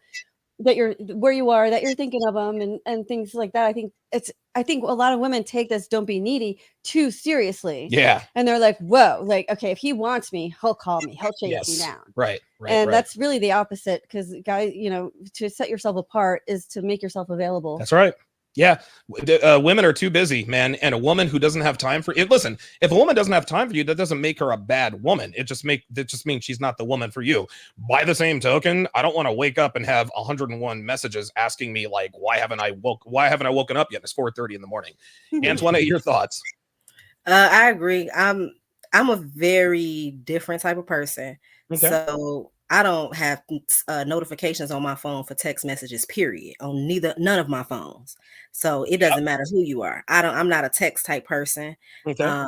Speaker 2: that you're where you are, that you're thinking of them and things like that. I think a lot of women take this "don't be needy" too seriously.
Speaker 1: Yeah.
Speaker 2: And they're like, whoa, like, okay, if he wants me, he'll call me, he'll chase me down.
Speaker 1: Right.
Speaker 2: And that's really the opposite, because guys, you know, to set yourself apart is to make yourself available.
Speaker 1: That's right. Yeah. Women are too busy, man. And a woman who doesn't have time for it. Listen, if a woman doesn't have time for you, that doesn't make her a bad woman. It just means she's not the woman for you. By the same token, I don't want to wake up and have 101 messages asking me like, why haven't I woken up yet? It's 4:30 in the morning. Antoinette, your thoughts?
Speaker 3: I agree. I'm a very different type of person.
Speaker 1: Okay.
Speaker 3: So I don't have notifications on my phone for text messages, period, on none of my phones. So it doesn't matter who you are. I'm not a text type person.
Speaker 1: Okay.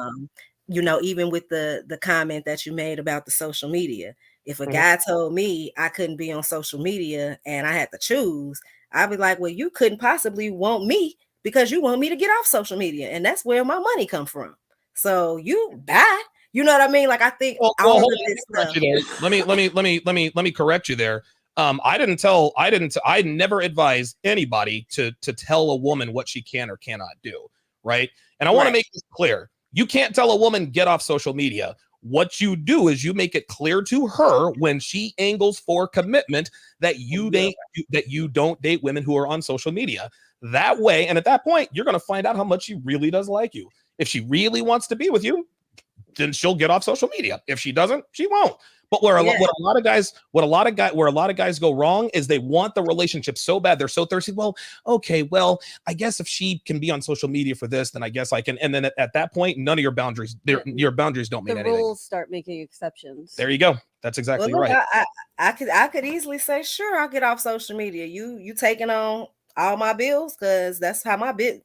Speaker 3: You know, even with the comment that you made about the social media, if a guy told me I couldn't be on social media and I had to choose, I'd be like, well, you couldn't possibly want me because you want me to get off social media. And that's where my money come from. So you bye. You know what I mean? Like, I think all of this stuff.
Speaker 1: Let me correct you there. I never advise anybody to tell a woman what she can or cannot do. Right. And I want to make this clear. You can't tell a woman get off social media. What you do is you make it clear to her when she angles for commitment that you don't date women who are on social media. That way, and at that point, you're going to find out how much she really does like you. If she really wants to be with you, then she'll get off social media. If she doesn't, she won't. But where a lot of guys go wrong is they want the relationship so bad, they're so thirsty. Well, okay, well, I guess if she can be on social media for this, then I guess I can. And then at that point, none of your boundaries, your boundaries don't mean anything.
Speaker 2: The rules start making exceptions.
Speaker 1: There you go. That's exactly right.
Speaker 3: I could easily say, sure, I'll get off social media. You taking on all my bills, because that's how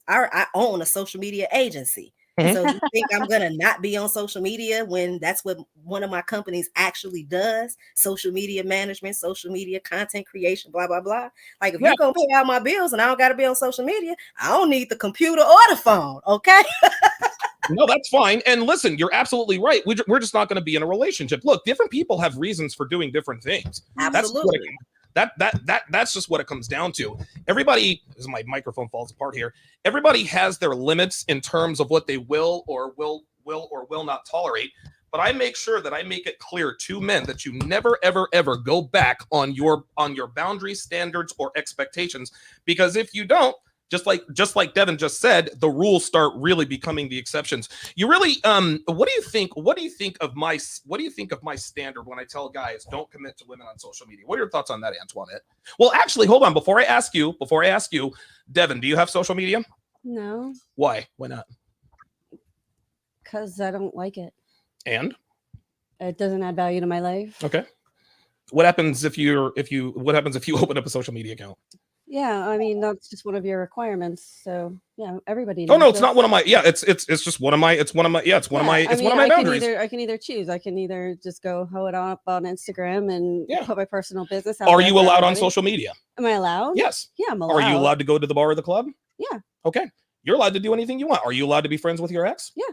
Speaker 3: I own a social media agency. So you think I'm going to not be on social media when that's what one of my companies actually does? Social media management, social media content creation, blah, blah, blah. Like, if you're going to pay out my bills and I don't got to be on social media, I don't need the computer or the phone. Okay.
Speaker 1: No, that's fine. And listen, you're absolutely right. We're just not going to be in a relationship. Look, different people have reasons for doing different things.
Speaker 3: Absolutely.
Speaker 1: That's just what it comes down to. Everybody, as my microphone falls apart here, everybody has their limits in terms of what they will or will not tolerate. But I make sure that I make it clear to men that you never, ever, ever go back on your boundaries, standards, or expectations. Because if you don't, just like Devin just said, the rules start really becoming the exceptions. You really, what do you think of my standard when I tell guys don't commit to women on social media? What are your thoughts on that, Antoinette? Well, actually, hold on. Before I ask you, Devin, do you have social media?
Speaker 2: No.
Speaker 1: Why? Why not?
Speaker 2: Because I don't like it.
Speaker 1: And
Speaker 2: It doesn't add value to my life.
Speaker 1: okay. What happens if you open up a social media account?
Speaker 2: Yeah, I mean that's just one of your requirements. So yeah, everybody.
Speaker 1: Oh no,
Speaker 2: knows
Speaker 1: it's not
Speaker 2: this.
Speaker 1: one of my. Yeah, it's just one of my. It's one of my. Yeah, it's one of my.
Speaker 2: Yeah,
Speaker 1: It's
Speaker 2: I
Speaker 1: one of
Speaker 2: mean,
Speaker 1: my boundaries.
Speaker 2: I can either choose. I can either just go hoe it up on Instagram and
Speaker 1: Yeah.
Speaker 2: put my personal business out
Speaker 1: Are
Speaker 2: there
Speaker 1: you
Speaker 2: for
Speaker 1: allowed on
Speaker 2: everybody.
Speaker 1: social media?
Speaker 2: Am I allowed?
Speaker 1: Yes.
Speaker 2: Yeah, I'm allowed.
Speaker 1: Are you allowed to go to the bar or the club?
Speaker 2: Yeah.
Speaker 1: Okay. You're allowed to do anything you want. Are you allowed to be friends with your ex?
Speaker 2: Yeah.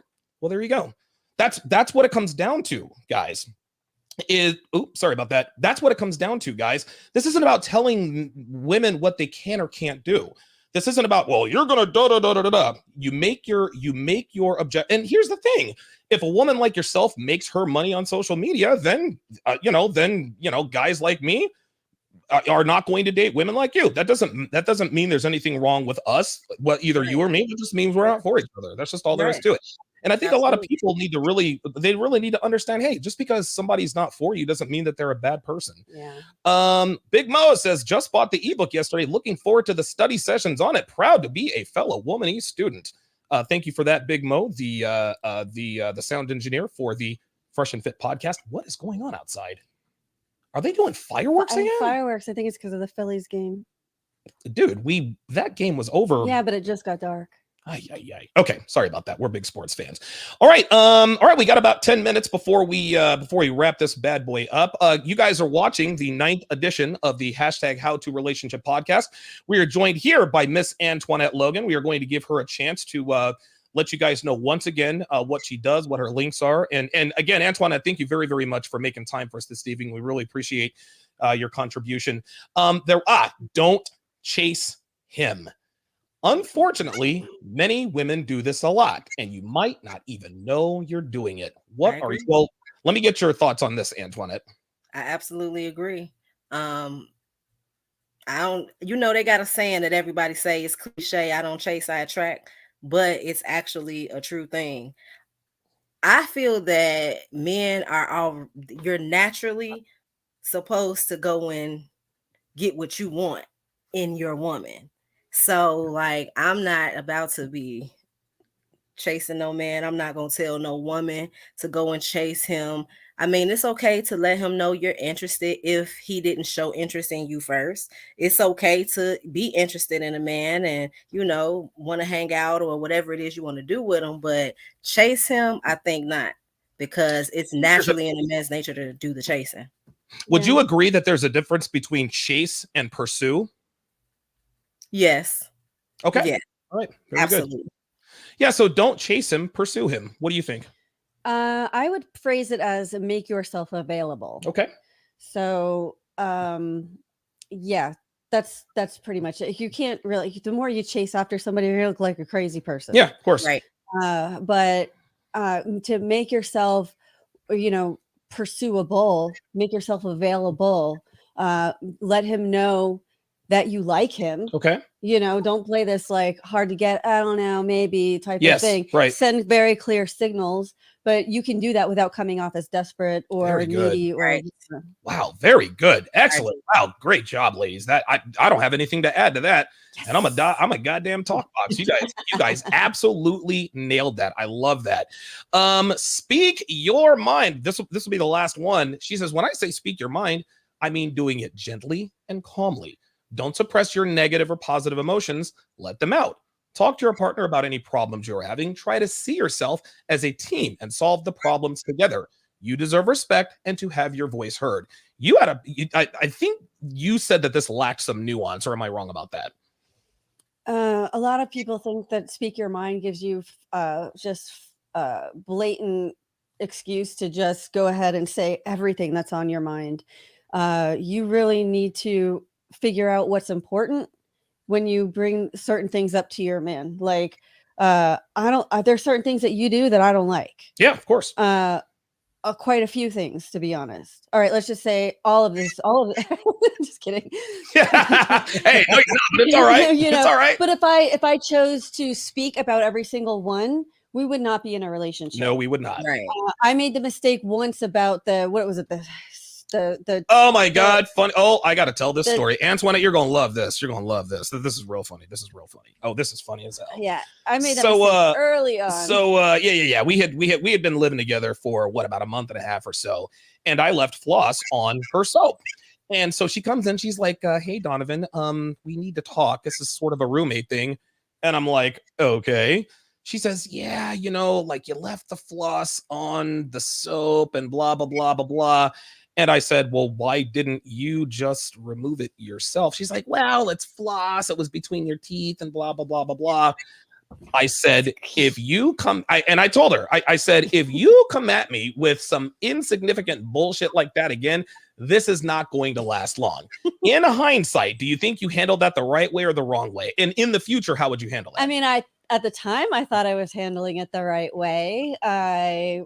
Speaker 1: Well, there you go. That's what it comes down to, guys. Sorry about that. That's what it comes down to, guys. This isn't about telling women what they can or can't do. This isn't about, well, you're gonna da da da da da da. You make your object. And here's the thing: if a woman like yourself makes her money on social media, then guys like me are not going to date women like you. That doesn't mean there's anything wrong with us. Well, either you or me. It just means we're not for each other. That's just all there is to it. And I think a lot of people need to really need to understand, hey, just because somebody's not for you doesn't mean that they're a bad person.
Speaker 2: Yeah.
Speaker 1: Big Mo says, just bought the ebook yesterday. Looking forward to the study sessions on it. Proud to be a fellow Womanese student. Thank you for that, Big Mo, the sound engineer for the Fresh and Fit podcast. What is going on outside? Are they doing fireworks again?
Speaker 2: Fireworks. I think it's because of the Phillies game.
Speaker 1: Dude, that game was over.
Speaker 2: Yeah, but it just got dark.
Speaker 1: Okay, sorry about that. We're big sports fans. All right, we got about 10 minutes before we wrap this bad boy up. You guys are watching the 9th edition of the #How to Relationship podcast. We are joined here by Miss Antoinette Logan. We are going to give her a chance to let you guys know once again what she does, what her links are. And again, Antoinette, thank you very, very much for making time for us this evening. We really appreciate your contribution. Don't chase him. Unfortunately, many women do this a lot, and you might not even know you're doing it. Well, let me get your thoughts on this, Antoinette.
Speaker 3: I absolutely agree. They got a saying that everybody say is cliche. I don't chase, I attract, but it's actually a true thing. I feel that men you're naturally supposed to go and get what you want in your woman. So, like, I'm not about to be chasing no man. I'm not going to tell no woman to go and chase him. I mean, it's okay to let him know you're interested if he didn't show interest in you first. It's okay to be interested in a man and, want to hang out or whatever it is you want to do with him. But chase him, I think not, because it's naturally in a man's nature to do the chasing.
Speaker 1: Would you agree that there's a difference between chase and pursue?
Speaker 3: Yes.
Speaker 1: Okay.
Speaker 3: Yeah.
Speaker 1: All right. Very
Speaker 3: absolutely.
Speaker 1: Good. Yeah. So don't chase him, pursue him. What do you think?
Speaker 2: I would phrase it as make yourself available.
Speaker 1: Okay.
Speaker 2: So, yeah, that's pretty much it. You can't really, the more you chase after somebody, you look like a crazy person.
Speaker 1: Yeah, of course.
Speaker 3: Right.
Speaker 2: But to make yourself, pursuable, make yourself available, let him know that you like him.
Speaker 1: Okay.
Speaker 2: Don't play this like hard to get, I don't know, maybe type of thing.
Speaker 1: Right.
Speaker 2: Send very clear signals, but you can do that without coming off as desperate or needy.
Speaker 3: Right.
Speaker 1: Wow, very good. Excellent. Wow, great job, ladies. That I don't have anything to add to that. Yes. And I'm a goddamn talk box. You guys absolutely nailed that. I love that. Speak your mind. This will be the last one. She says, when I say speak your mind, I mean doing it gently and calmly. Don't suppress your negative or positive emotions. Let them out. Talk to your partner about any problems you're having. Try to see yourself as a team and solve the problems together. You deserve respect and to have your voice heard. I think you said that this lacked some nuance, or am I wrong about that?
Speaker 2: A lot of people think that speak your mind gives you just blatant excuse to just go ahead and say everything that's on your mind. You really need to figure out what's important when you bring certain things up to your man. Like, there's certain things that you do that I don't like.
Speaker 1: Yeah, of course.
Speaker 2: Quite a few things, to be honest. All right, let's just say all of it. Just kidding.
Speaker 1: Hey, no, but it's all right. It's all right.
Speaker 2: But if I chose to speak about every single one, we would not be in a relationship.
Speaker 1: No, we would not.
Speaker 3: Right.
Speaker 2: I made the mistake once about the the
Speaker 1: Oh my God, funny. Oh, I gotta tell this story. Antoinette, you're gonna love this. You're gonna love this. This is real funny. This is real funny. Oh, this is funny as hell.
Speaker 2: Yeah, I made that mistake early on.
Speaker 1: So yeah. We had been living together for about a month and a half or so, and I left floss on her soap. And so she comes in, she's like, hey Donovan, we need to talk. This is sort of a roommate thing. And I'm like, okay. She says, yeah, you left the floss on the soap and blah, blah, blah, blah, blah. And I said, well, why didn't you just remove it yourself? She's like, well, it's floss. It was between your teeth and blah, blah, blah, blah, blah. I said, if you come, I told her, I said, if you come at me with some insignificant bullshit like that again, this is not going to last long. In hindsight, do you think you handled that the right way or the wrong way? And in the future, how would you handle it?
Speaker 2: I mean, at the time, I thought I was handling it the right way. I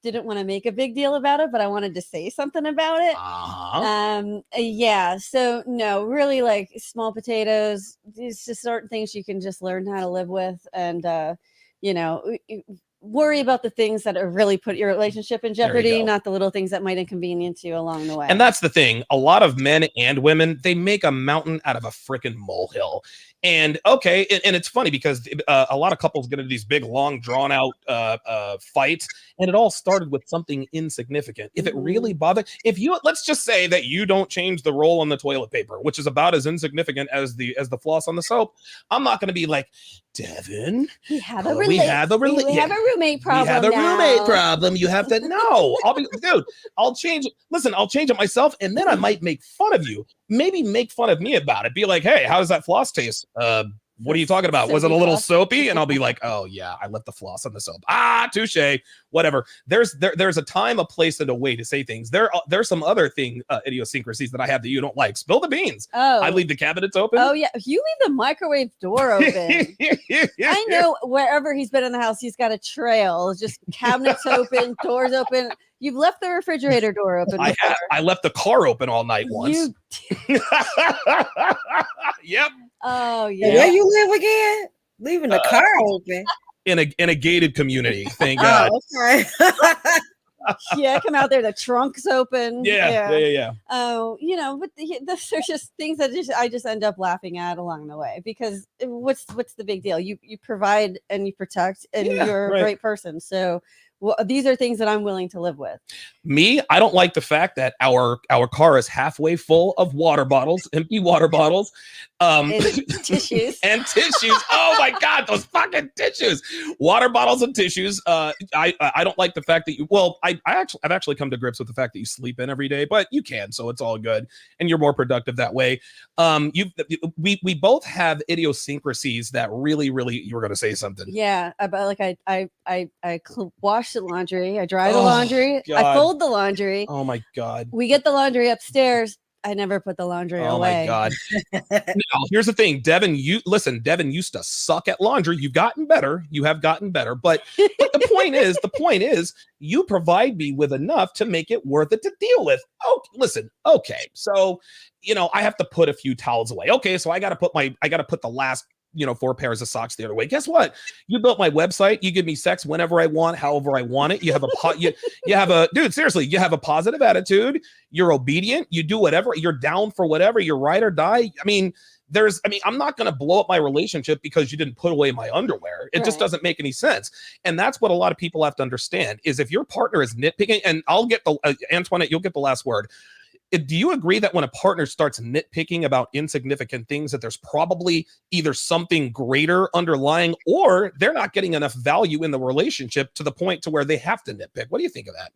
Speaker 2: didn't want to make a big deal about it, but I wanted to say something about it. Yeah. So no, really, like small potatoes. It's just certain things you can just learn how to live with, and worry about the things that are really put your relationship in jeopardy, not the little things that might inconvenience you along the way.
Speaker 1: And that's the thing. A lot of men and women, they make a mountain out of a freaking molehill. And okay, and it's funny because a lot of couples get into these big, long, drawn out fights, and it all started with something insignificant. If it really bothered, let's just say that you don't change the roll on the toilet paper, which is about as insignificant as the floss on the soap, I'm not going to be like, Devin, we have a
Speaker 2: roommate problem.
Speaker 1: We have a roommate problem. You have to know. I'll change it. Listen, I'll change it myself, and then I might make fun of you. Maybe make fun of me about it. Be like, hey, how does that floss taste? What are you talking about? Was it a little soapy? And I'll be like, oh yeah, I left the floss on the soap. Touche. Whatever. There's a time, a place, and a way to say things. There's some other idiosyncrasies that I have that you don't like. Spill the beans.
Speaker 2: Oh,
Speaker 1: I leave the cabinets open.
Speaker 2: Oh yeah, you leave the microwave door open. I know wherever he's been in the house, he's got a trail. Just cabinets open, doors open. You've left the refrigerator door open.
Speaker 1: I left the car open all night once. Yep.
Speaker 2: Oh yeah.
Speaker 3: Where you live again? Leaving the car open
Speaker 1: in a gated community. Thank God.
Speaker 3: Okay.
Speaker 2: Yeah, come out there. The trunk's open.
Speaker 1: Yeah.
Speaker 2: Oh, but those are just things that I just end up laughing at along the way, because what's the big deal? You provide and you protect, and you're a great person. So. Well, these are things that I'm willing to live with.
Speaker 1: Me, I don't like the fact that our car is halfway full of water bottles, empty water bottles,
Speaker 2: and tissues.
Speaker 1: And tissues. Oh my God, those fucking tissues! Water bottles and tissues. I don't like the fact that I've actually come to grips with the fact that you sleep in every day, but you can, so it's all good, and you're more productive that way. We both have idiosyncrasies that really, you were going to say something.
Speaker 2: Yeah, about like I wash the laundry, I dry the laundry, God. I fold the laundry.
Speaker 1: Oh my God.
Speaker 2: We get the laundry upstairs. I never put the laundry away.
Speaker 1: Oh my God. Now, here's the thing, Devin, Devin used to suck at laundry. You've gotten better. You have gotten better. But the point is, you provide me with enough to make it worth it to deal with. Oh, listen. Okay. So, I have to put a few towels away. Okay. So I got to put the last 4 pairs of socks the other way. Guess what? You built my website. You give me sex whenever I want, however I want it. You have dude, seriously, you have a positive attitude. You're obedient. You do whatever. You're down for whatever. You're ride or die. I'm not going to blow up my relationship because you didn't put away my underwear. It just doesn't make any sense. And that's what a lot of people have to understand is if your partner is nitpicking, and I'll get Antoinette, you'll get the last word. Do you agree that when a partner starts nitpicking about insignificant things, that there's probably either something greater underlying, or they're not getting enough value in the relationship to the point to where they have to nitpick? What do you think of
Speaker 3: that?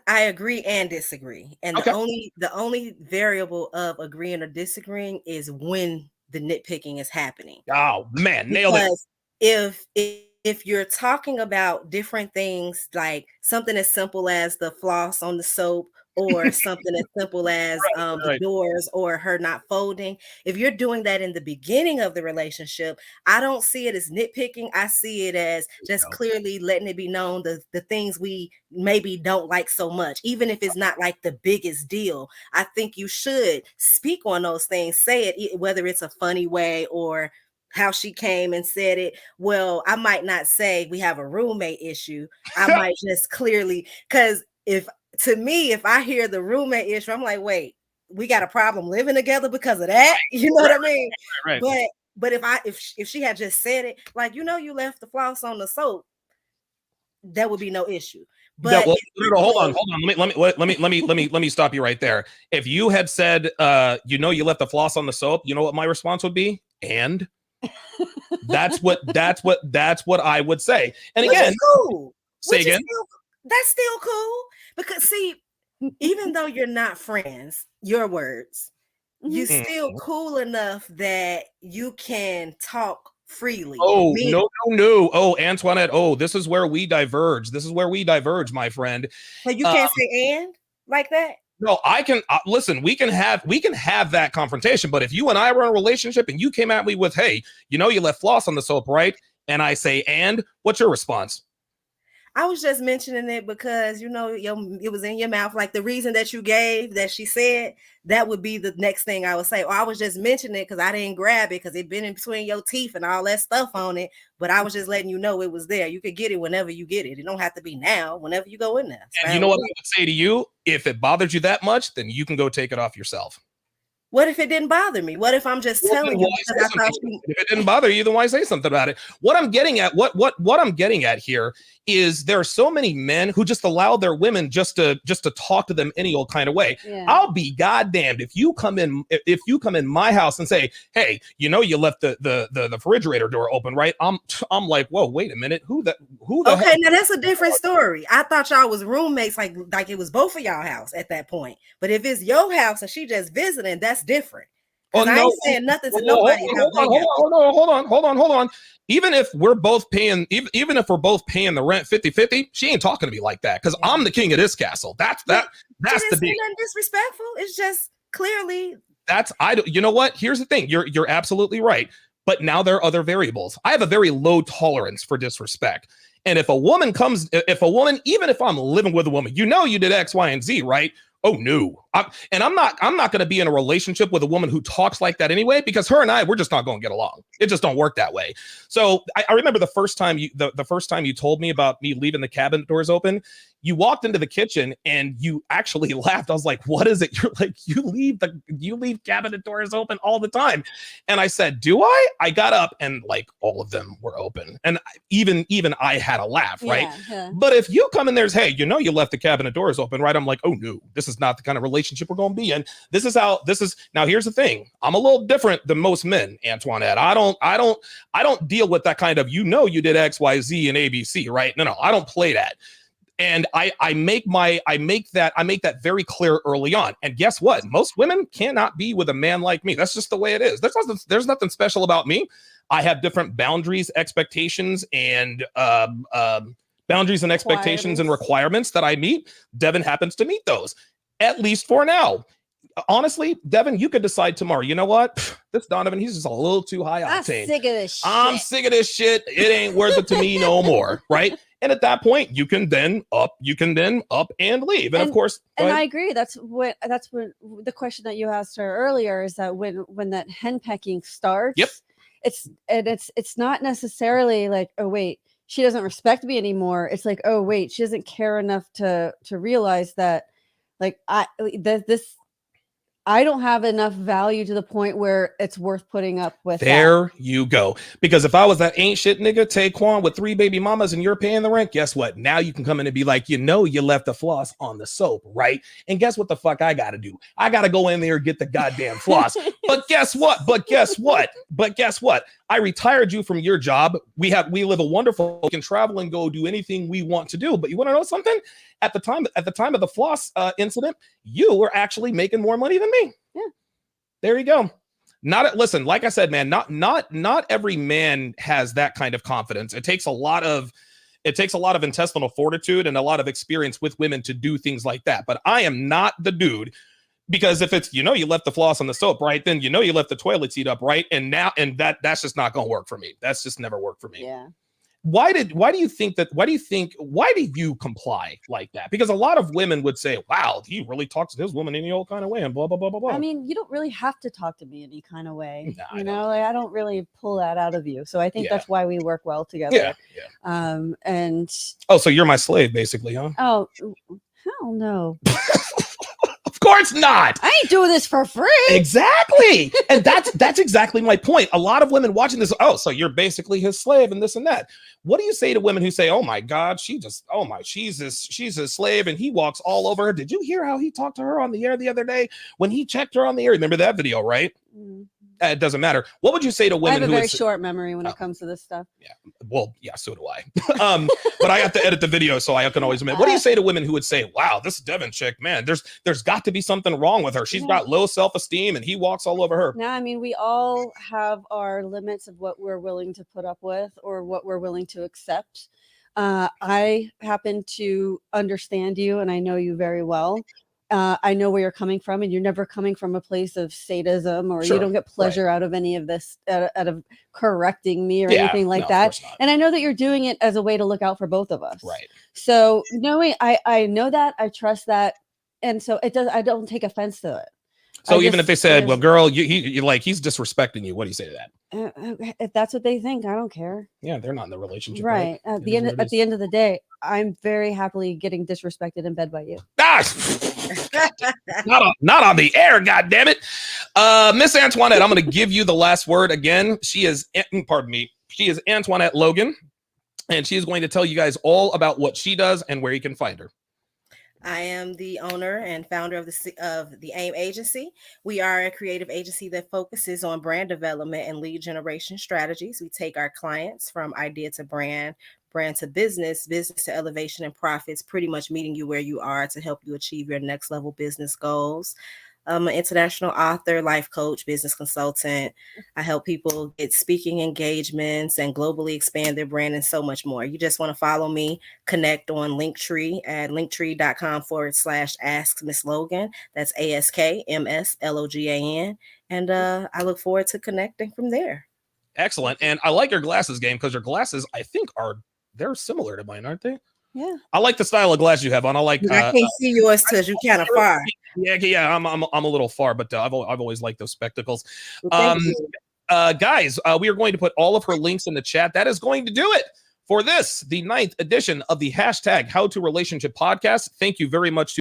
Speaker 3: I agree and disagree. And the only variable of agreeing or disagreeing is when the nitpicking is happening.
Speaker 1: Oh man, nailed it.
Speaker 3: If you're talking about different things, like something as simple as the floss on the soap, or something as simple as the doors, or her not folding, if you're doing that in the beginning of the relationship, I don't see it as nitpicking. I see it as just clearly letting it be known the things we maybe don't like so much, even if it's not like the biggest deal. I think you should speak on those things, say it, whether it's a funny way or how she came and said it. Well, I might not say we have a roommate issue. I might just clearly, because if to me, if I hear the roommate issue, I'm like, wait, we got a problem living together because of that. You know what I mean?
Speaker 1: Right.
Speaker 3: But if she had just said it, like, you left the floss on the soap, that would be no issue. But
Speaker 1: hold on. Let me stop you right there. If you had said, you left the floss on the soap, you know what my response would be? And that's what I would say. And again,
Speaker 3: cool.
Speaker 1: Say again.
Speaker 3: That's still cool, because see, even though you're not friends, your words, you're still cool enough that you can talk freely.
Speaker 1: Oh, no. Oh, Antoinette. Oh, this is where we diverge. My friend.
Speaker 3: But you can't say and like that.
Speaker 1: No, I can listen. We can have that confrontation. But if you and I were in a relationship and you came at me with, hey, you left floss on the soap, right? And I say, and what's your response?
Speaker 3: I was just mentioning it because, it was in your mouth. Like the reason that you gave that she said, that would be the next thing I would say. Or I was just mentioning it because I didn't grab it because it been in between your teeth and all that stuff on it. But I was just letting you know it was there. You could get it whenever you get it. It don't have to be now, whenever you go in there.
Speaker 1: And you know what I would say to you? If it bothers you that much, then you can go take it off yourself.
Speaker 3: What if it didn't bother me? What if I'm just telling you?
Speaker 1: If it didn't bother you, then why say something about it? What I'm getting at, what I'm getting at here is there are so many men who just allow their women just to talk to them any old kind of way. Yeah. I'll be goddamned if you come in my house and say, hey, you left the refrigerator door open, right? I'm like, whoa, wait a minute, who the
Speaker 3: okay, now that's a different story. I thought y'all was roommates, like it was both of y'all house at that point. But if it's your house and she just visiting, that's different. I ain't saying nothing to nobody.
Speaker 1: Hold on. Even if we're both paying the rent 50-50, she ain't talking to me like that because I'm the king of this castle. That's the deal.
Speaker 3: Disrespectful. It's just clearly
Speaker 1: you know what? Here's the thing. You're absolutely right. But now there are other variables. I have a very low tolerance for disrespect. And if a woman, even if I'm living with a woman, you did X, Y, and Z, right? Oh no. I'm not going to be in a relationship with a woman who talks like that anyway, because her and we're just not going to get along. It just don't work that way. So I remember the first time you told me about me leaving the cabinet doors open, you walked into the kitchen and you actually laughed. I was like, what is it? You're like, you leave cabinet doors open all the time. And I said, do I? I got up and like all of them were open. And even I had a laugh, right? Yeah. But if you come in there's, hey, you left the cabinet doors open, right? I'm like, oh no, this is not the kind of relationship we're going to be in. Now here's the thing. I'm a little different than most men, Antoinette. I don't deal with that kind of, you did X, Y, Z and ABC, right? No, I don't play that. And I make that very clear early on. And guess what? Most women cannot be with a man like me. That's just the way it is. There's nothing special about me. I have different boundaries, expectations, and requirements that I meet. Devin happens to meet those, at least for now. Honestly, Devin, you could decide tomorrow. You know what? This Donovan, he's just a little too high octane. I'm sick of this shit. It ain't worth it to me no more, right? And at that point, you can then up and leave. And of course,
Speaker 2: I agree. That's what the question that you asked her earlier is that when that henpecking starts,
Speaker 1: yep,
Speaker 2: it's not necessarily like, oh wait, she doesn't respect me anymore. It's like, oh wait, she doesn't care enough to realize that like I don't have enough value to the point where it's worth putting up with.
Speaker 1: There you go. Because if I was that ain't shit nigga, Taekwon, with 3 baby mamas and you're paying the rent, guess what? Now you can come in and be like, you left the floss on the soap, right? And guess what the fuck I got to do? I got to go in there and get the goddamn floss. But guess what? I retired you from your job. We live a wonderful, we can travel and go do anything we want to do. But you want to know something? At the time of the floss incident, you were actually making more money than me.
Speaker 2: Yeah.
Speaker 1: There you go. Listen, like I said, man, not every man has that kind of confidence. It takes a lot of intestinal fortitude and a lot of experience with women to do things like that. But I am not the dude. Because if it's, you left the floss on the soap, right? Then you left the toilet seat up, right? And that's just not going to work for me. That's just never worked for me.
Speaker 2: Yeah.
Speaker 1: Why do you comply like that? Because a lot of women would say, wow, he really talks to his woman any old kind of way and blah, blah, blah, blah, blah.
Speaker 2: I mean, you don't really have to talk to me any kind of way. No, I don't really pull that out of you. So I think that's why we work well together.
Speaker 1: Yeah.
Speaker 2: And
Speaker 1: so you're my slave basically, huh?
Speaker 2: Oh, Hell no.
Speaker 1: Of course not.
Speaker 2: I ain't doing this for free.
Speaker 1: Exactly. And that's exactly my point. A lot of women watching this, oh, so you're basically his slave and this and that. What do you say to women who say, oh my God, she's his slave and he walks all over her? Did you hear how he talked to her on the air the other day when he checked her on the air? Remember that video, right? It doesn't matter. What would you say to women
Speaker 2: I have a
Speaker 1: who
Speaker 2: very short memory when it comes to this stuff.
Speaker 1: Yeah. Well, yeah, so do I. But I have to edit the video, so I can always admit. What do you say to women who would say, wow, this Devin chick, man, there's got to be something wrong with her. She's got low self-esteem and he walks all over her.
Speaker 2: No, I mean, we all have our limits of what we're willing to put up with or what we're willing to accept. I happen to understand you and I know you very well. I know where you're coming from, and you're never coming from a place of sadism, or you don't get pleasure out of any of this, out of correcting me or anything like that. And I know that you're doing it as a way to look out for both of us.
Speaker 1: Right.
Speaker 2: So knowing, I know that, I trust that, and so I don't take offense to it.
Speaker 1: So even if they said, well, girl, you like, he's disrespecting you, what do you say to that?
Speaker 2: If that's what they think, I don't care.
Speaker 1: Yeah, they're not in the relationship.
Speaker 2: Right. At the end of the day, I'm very happily getting disrespected in bed by you.
Speaker 1: Not on the air, God damn it. Miss Antoinette, I'm going to give you the last word again. She is Antoinette Logan, and she is going to tell you guys all about what she does and where you can find her.
Speaker 3: I am the owner and founder of the AIM agency. We are a creative agency that focuses on brand development and lead generation strategies. We take our clients from idea to brand to business to elevation and profits, pretty much meeting you where you are to help you achieve your next level business goals. I'm an international author, life coach, business consultant. I help people get speaking engagements and globally expand their brand and so much more. You just want to follow me, connect on Linktree at linktree.com/Ask Miss Logan. That's AskMsLogan. And I look forward to connecting from there.
Speaker 1: Excellent. And I like your glasses game because your glasses, I think, they're similar to mine, aren't they?
Speaker 2: Yeah.
Speaker 1: I like the style of glass you have on. I
Speaker 3: can't see yours because you're kind of far.
Speaker 1: Yeah. I'm a little far, but I've always liked those spectacles.
Speaker 3: Well,
Speaker 1: Guys, we are going to put all of her links in the chat. That is going to do it for the 9th edition of the #HowToRelationship podcast. Thank you very much to